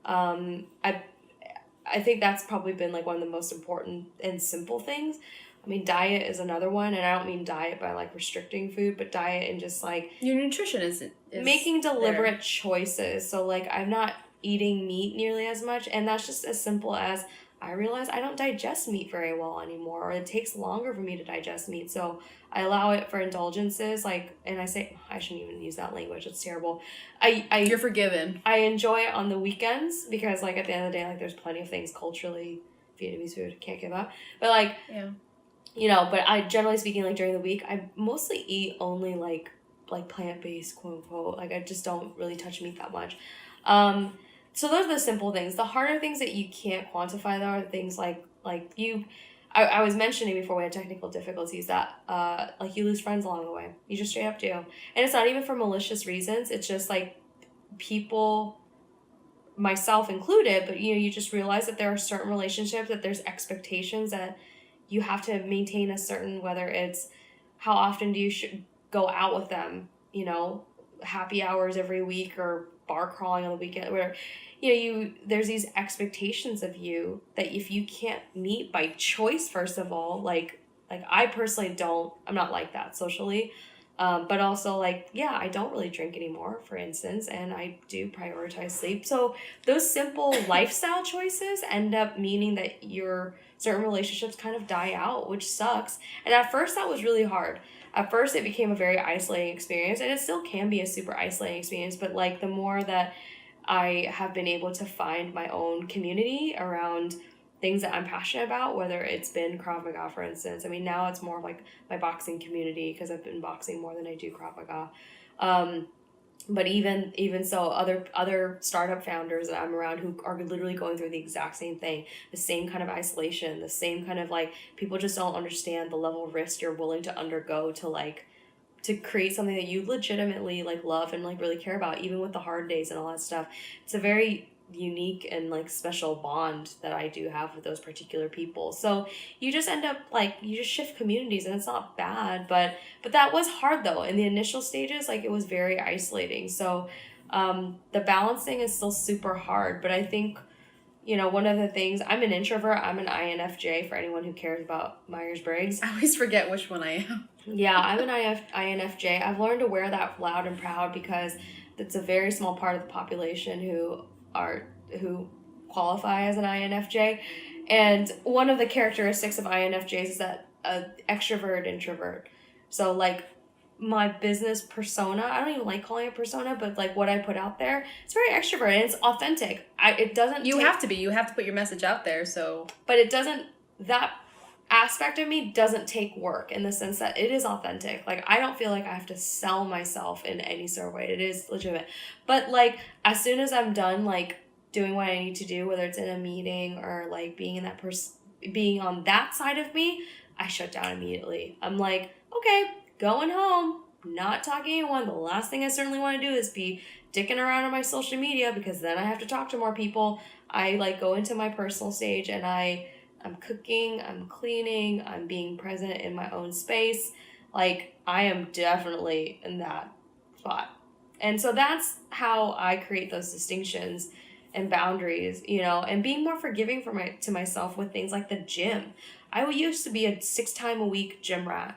I think that's probably been like one of the most important and simple things. I mean, diet is another one, and I don't mean diet by like restricting food, but diet and just like Your nutrition is making deliberate there. choices. So like, I'm not eating meat nearly as much, and that's just as simple as I realize I don't digest meat very well anymore, or it takes longer for me to digest meat. So I allow it for indulgences, like, and I say I shouldn't even use that language. It's terrible. You're forgiven. I enjoy it on the weekends because like at the end of the day, like there's plenty of things culturally Vietnamese food can't give up. But like, Yeah. you know, but I generally speaking, like during the week, I mostly eat only like plant-based, quote unquote. Like, I just don't really touch meat that much. So those are the simple things. The harder things that you can't quantify, though, are things like I was mentioning before we had technical difficulties that like you lose friends along the way. You just straight up do. And it's not even for malicious reasons. It's just like people, myself included, but you know, you just realize that there are certain relationships, that there's expectations that you have to maintain a certain, whether it's how often do you go out with them, you know, happy hours every week or bar crawling on the weekend, where you know, there's these expectations of you that if you can't meet by choice, first of all, like I personally I'm not like that socially. But also, like, yeah, I don't really drink anymore, for instance, and I do prioritize sleep. So those simple lifestyle choices end up meaning that your certain relationships kind of die out, which sucks. And at first, that was really hard. At first, it became a very isolating experience, and it still can be a super isolating experience. But like, the more that I have been able to find my own community around things that I'm passionate about, whether it's been Krav Maga, for instance. I mean, now it's more like my boxing community because I've been boxing more than I do Krav Maga. But even so, other startup founders that I'm around who are literally going through the exact same thing, the same kind of isolation, the same kind of like, people just don't understand the level of risk you're willing to undergo to create something that you legitimately like love and like really care about, even with the hard days and all that stuff. It's a very unique and like special bond that I do have with those particular people. So you just end up like, you just shift communities, and it's not bad, but that was hard though. In the initial stages, like, it was very isolating. So the balancing is still super hard, but I think, you know, one of the things, I'm an introvert, I'm an INFJ for anyone who cares about Myers-Briggs. I always forget which one I am. Yeah, I'm an INFJ. I've learned to wear that loud and proud because it's a very small part of the population who qualify as an INFJ. And one of the characteristics of INFJs is that extrovert introvert. So like, my business persona, I don't even like calling it persona, but like what I put out there, it's very extrovert and it's authentic. You have to put your message out there, so. But it doesn't, that aspect of me doesn't take work in the sense that it is authentic. Like, I don't feel like I have to sell myself in any sort of way. It is legitimate. But like, as soon as I'm done like doing what I need to do, whether it's in a meeting or like being in that being on that side of me, I shut down immediately. I'm like, okay, going home, not talking to anyone. The last thing I certainly want to do is be dicking around on my social media, because then I have to talk to more people. I like go into my personal stage, and I'm cooking, I'm cleaning, I'm being present in my own space. Like, I am definitely in that spot. And so that's how I create those distinctions and boundaries, you know, and being more forgiving to myself with things like the gym. I used to be a 6-time-a-week gym rat,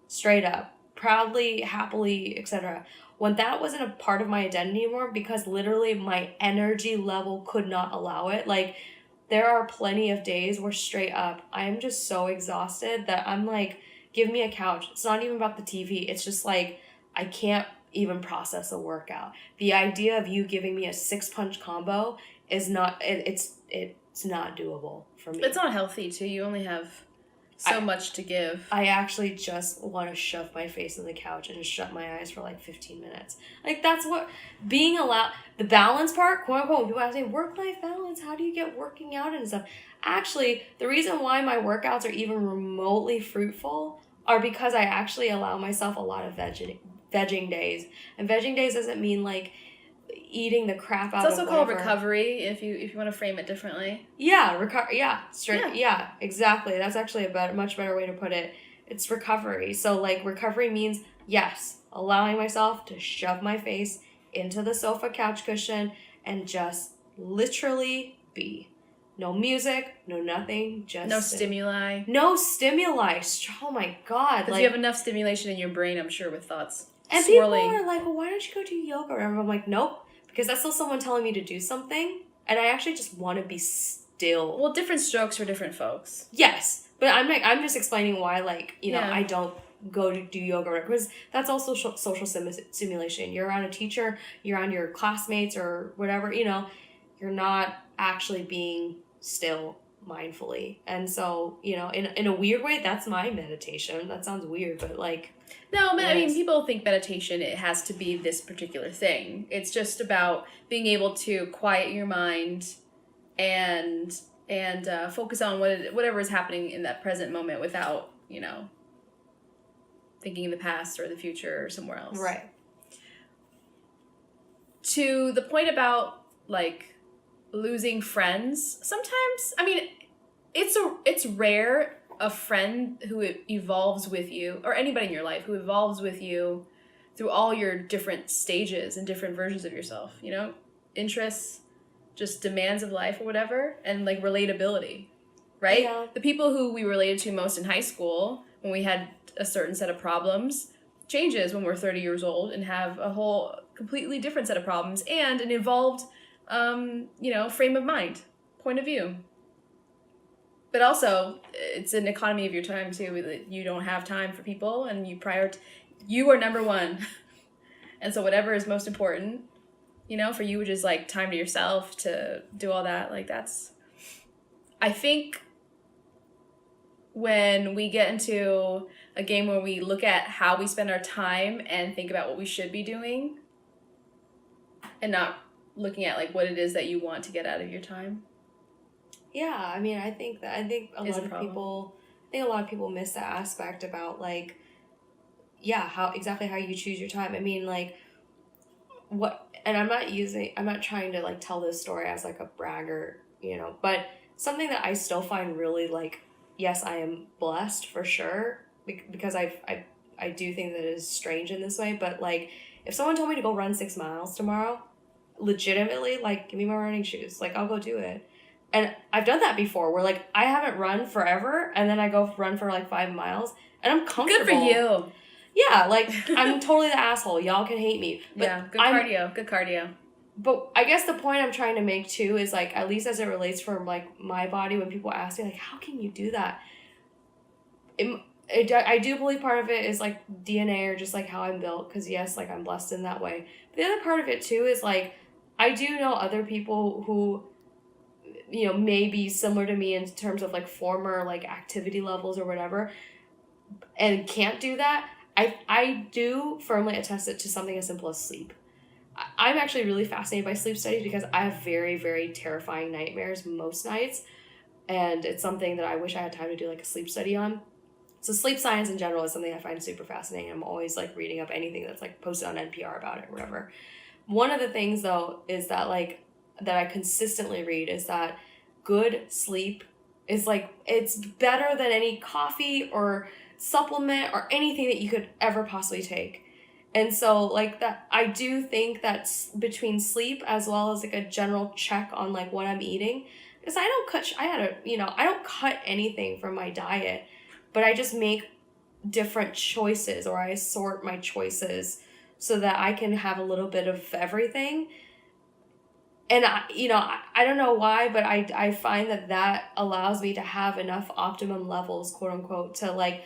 straight up, proudly, happily, etc. When that wasn't a part of my identity anymore, because literally my energy level could not allow it. Like, there are plenty of days where straight up, I am just so exhausted that I'm like, give me a couch. It's not even about the TV. It's just like, I can't even process a workout. The idea of you giving me a 6-punch combo is not, it's not doable for me. It's not healthy too. You only have So much to give. I actually just want to shove my face in the couch and just shut my eyes for like 15 minutes. Like, that's what being allowed, the balance part, quote unquote, when people ask me, work-life balance, how do you get working out and stuff? Actually, the reason why my workouts are even remotely fruitful are because I actually allow myself a lot of vegging days. And vegging days doesn't mean like eating the crap out of It's also called recovery if you want to frame it differently. Yeah, yeah, exactly. That's actually a much better way to put it. It's recovery. So like recovery means, yes, allowing myself to shove my face into the sofa couch cushion and just literally be. No music, no nothing, just no stimuli. No stimuli. Oh my God. Because like, you have enough stimulation in your brain, I'm sure, with thoughts and swirling. People are like, well, why don't you go do yoga? And I'm like, nope. Because that's still someone telling me to do something. And I actually just want to be still. Well, different strokes for different folks. Yes. But I'm just explaining why, like, you know, I don't go to do yoga. Because that's also social simulation. You're around a teacher, you're around your classmates or whatever, you know. You're not actually being still mindfully. And so, you know, in a weird way, that's my meditation. That sounds weird, but like... No, I mean, people think meditation, it has to be this particular thing. It's just about being able to quiet your mind and focus on whatever is happening in that present moment without, you know, thinking in the past or the future or somewhere else. Right. To the point about, like, losing friends, sometimes, I mean, it's rare a friend who evolves with you, or anybody in your life who evolves with you through all your different stages and different versions of yourself, you know, interests, just demands of life or whatever, and like relatability, right? Yeah. The people who we related to most in high school when we had a certain set of problems changes when we're 30 years old and have a whole completely different set of problems and an evolved, you know, frame of mind, point of view. But also, it's an economy of your time, too. You don't have time for people, and you are number one. And so whatever is most important, you know, for you, which is, like, time to yourself to do all that, like, that's... I think when we get into a game where we look at how we spend our time and think about what we should be doing and not looking at, like, what it is that you want to get out of your time... Yeah, I mean, I think a lot of people miss that aspect about like, yeah, how you choose your time. I mean, like, and I'm not trying to like tell this story as like a bragger, you know, but something that I still find really like, yes, I am blessed for sure because I do think that it is strange in this way, but like, if someone told me to go run 6 miles tomorrow, legitimately, like, give me my running shoes, like, I'll go do it. And I've done that before where, like, I haven't run forever, and then I go run for, like, 5 miles, and I'm comfortable. Good for you. Yeah, like, I'm totally the asshole. Y'all can hate me. But yeah, good cardio. But I guess the point I'm trying to make, too, is, like, at least as it relates from, like, my body, when people ask me, like, how can you do that? I do believe part of it is, like, DNA or just, like, how I'm built, because, yes, like, I'm blessed in that way. But the other part of it, too, is, like, I do know other people who... you know, maybe similar to me in terms of like former like activity levels or whatever, and can't do that. I do firmly attest it to something as simple as sleep. I'm actually really fascinated by sleep studies because I have very, very terrifying nightmares most nights, and it's something that I wish I had time to do like a sleep study on. So sleep science in general is something I find super fascinating. I'm always like reading up anything that's like posted on NPR about it or whatever. One of the things though is that like that I consistently read is that good sleep is like, it's better than any coffee or supplement or anything that you could ever possibly take. And so like that, I do think that between sleep as well as like a general check on like what I'm eating, because I don't cut anything from my diet, but I just make different choices, or I sort my choices so that I can have a little bit of everything. And I don't know why, but I find that allows me to have enough optimum levels, quote unquote, to like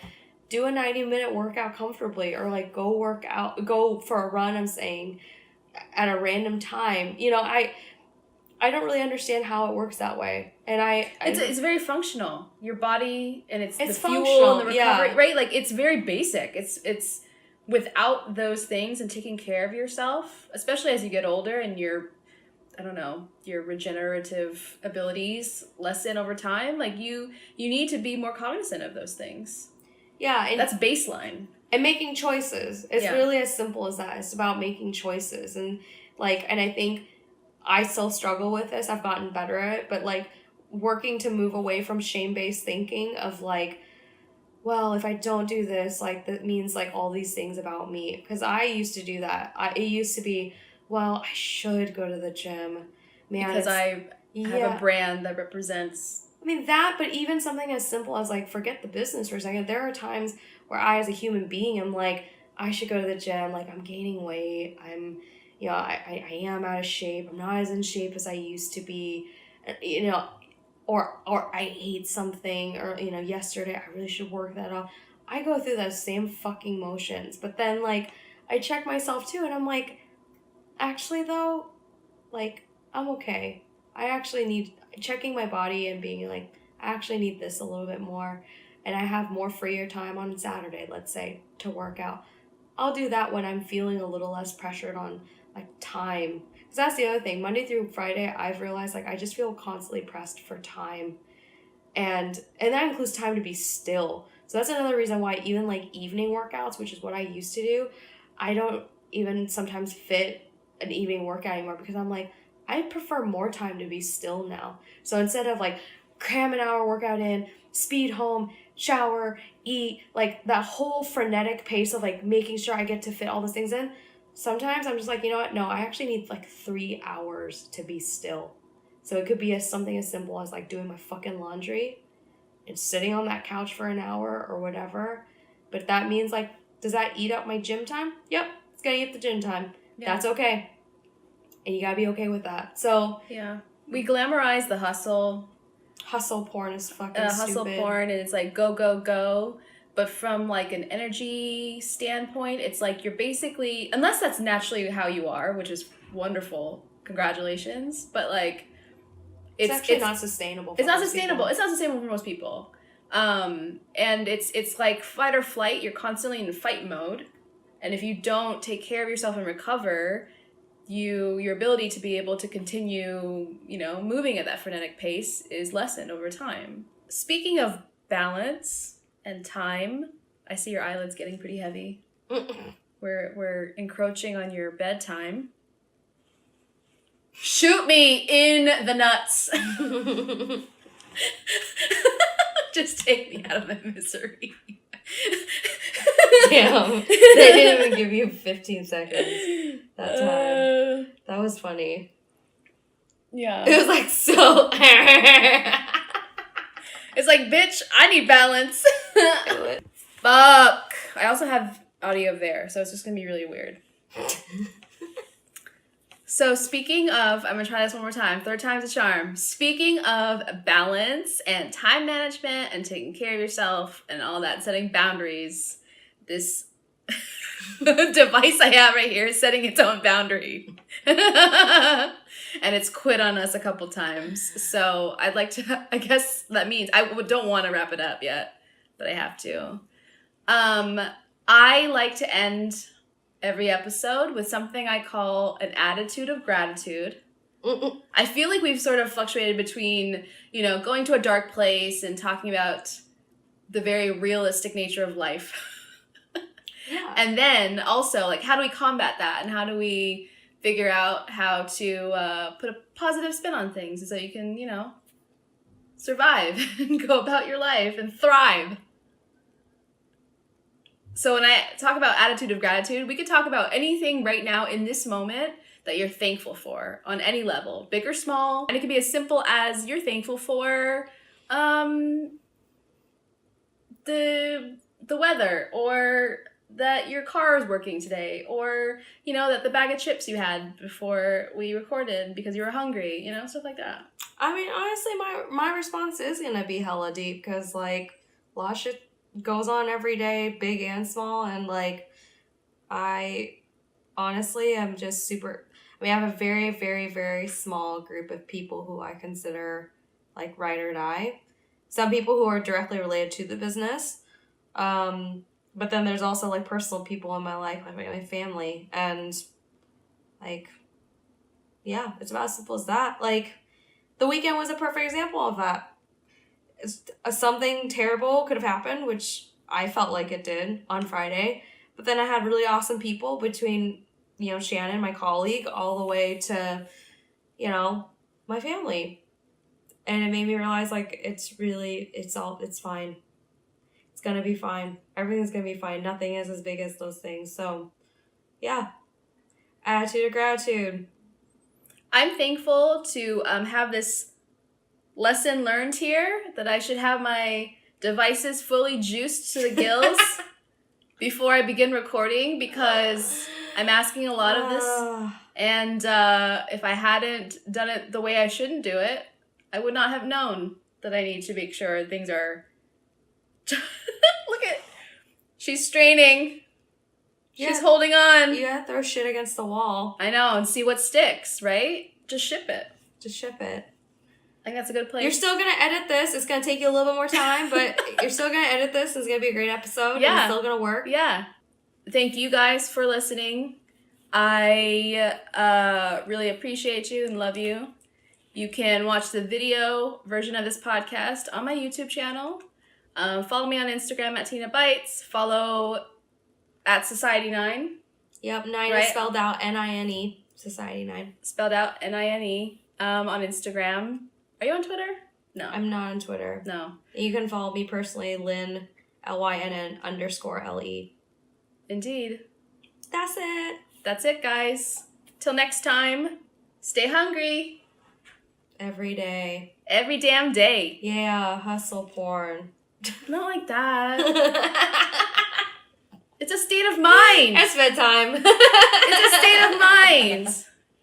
do a 90-minute workout comfortably, or like go for a run, I'm saying, at a random time. You know, I don't really understand how it works that way. And it's very functional. Your body and it's the fuel functional, and the recovery, right? Like it's very basic. It's without those things and taking care of yourself, especially as you get older and your I don't know, your regenerative abilities lessen over time. Like you need to be more cognizant of those things. Yeah, and that's baseline. And making choices. It's really as simple as that. It's about making choices. And I think I still struggle with this. I've gotten better at it, but like working to move away from shame-based thinking of like, well, if I don't do this, like that means like all these things about me. Because I used to do that. It used to be, well, I should go to the gym. Man, because I have a brand that represents... I mean, that, but even something as simple as like, forget the business for a second. There are times where I, as a human being, am like, I should go to the gym. Like, I'm gaining weight. I am out of shape. I'm not as in shape as I used to be. Or I ate something, or, yesterday I really should work that off. I go through those same fucking motions. But then, like, I check myself too, and I'm like, actually, though, like, I'm okay. I actually need checking my body and being like, I actually need this a little bit more. And I have more freer time on Saturday, let's say, to work out. I'll do that when I'm feeling a little less pressured on like time. Because that's the other thing. Monday through Friday, I've realized like I just feel constantly pressed for time. And that includes time to be still. So that's another reason why even like evening workouts, which is what I used to do, I don't even sometimes fit an evening workout anymore because I'm like, I prefer more time to be still now. So instead of like cram an hour workout in, speed home, shower, eat, like that whole frenetic pace of like making sure I get to fit all those things in, sometimes I'm just like, you know what? No, I actually need like 3 hours to be still. So it could be something as simple as like doing my fucking laundry and sitting on that couch for an hour or whatever. But that means like, does that eat up my gym time? Yep, it's gonna eat the gym time. Yeah. That's okay. And you gotta be okay with that. So yeah, we glamorize the hustle. Hustle porn is fucking stupid. Hustle porn, and it's like go, go, go. But from like an energy standpoint, it's like you're basically, unless that's naturally how you are, which is wonderful, congratulations. But like, it's actually not sustainable. It's not sustainable. It's not sustainable for most people. And it's like fight or flight. You're constantly in fight mode, and if you don't take care of yourself and recover, your ability to be able to continue, moving at that frenetic pace is lessened over time. Speaking of balance and time, I see your eyelids getting pretty heavy. We're encroaching on your bedtime. Shoot me in the nuts. Just take me out of my misery. Damn. They didn't even give you 15 seconds that time. That was funny. Yeah. It was like so. It's like, bitch, I need balance. Fuck. I also have audio there, so it's just gonna be really weird. So speaking of, I'm gonna try this one more time. 3rd time's a charm. Speaking of balance and time management and taking care of yourself and all that, setting boundaries, this device I have right here is setting its own boundary. And it's quit on us a couple times. So I'd like to, I guess that means, I don't want to wrap it up yet, but I have to. I like to end every episode with something I call an attitude of gratitude. I feel like we've sort of fluctuated between, going to a dark place and talking about the very realistic nature of life. Yeah. And then also, like, how do we combat that? And how do we figure out how to put a positive spin on things so you can, survive and go about your life and thrive? So when I talk about attitude of gratitude, we could talk about anything right now in this moment that you're thankful for on any level, big or small. And it could be as simple as you're thankful for the weather, or that your car is working today, or, that the bag of chips you had before we recorded because you were hungry, stuff like that. I mean, honestly, my response is going to be hella deep because, like, a lot of shit goes on every day, big and small, and, like, I honestly am just super... I mean, I have a very, very, very small group of people who I consider, like ride or die. Some people who are directly related to the business. But then there's also like personal people in my life, like my family. And like, yeah, it's about as simple as that. Like, the weekend was a perfect example of that. Something terrible could have happened, which I felt like it did on Friday. But then I had really awesome people between, you know, Shannon, my colleague, all the way to, you know, my family. And it made me realize, like, it's fine. It's going to be fine. Everything's going to be fine. Nothing is as big as those things. So, yeah. Attitude of gratitude. I'm thankful to have this lesson learned here, that I should have my devices fully juiced to the gills before I begin recording, because I'm asking a lot of this. And if I hadn't done it the way I shouldn't do it, I would not have known that I need to make sure things are... Look at... She's straining. She's holding on. You gotta throw shit against the wall. I know, and see what sticks, right? Just ship it. Just ship it. I think that's a good place. You're still gonna edit this. It's gonna take you a little bit more time, but you're still gonna edit this. It's gonna be a great episode. Yeah. And it's still gonna work. Yeah. Thank you guys for listening. I really appreciate you and love you. You can watch the video version of this podcast on my YouTube channel. Follow me on Instagram at Tina Bites. Follow at Society9. Yep, 9 is spelled out Nine. Society9. Spelled out Nine. On Instagram. Are you on Twitter? No. I'm not on Twitter. No. You can follow me personally, Lynn, LYNN_LE. Indeed. That's it. That's it, guys. Till next time, stay hungry. Every day. Every damn day. Yeah, hustle porn. Not like that. It's a state of mind. It's bedtime. It's a state of mind.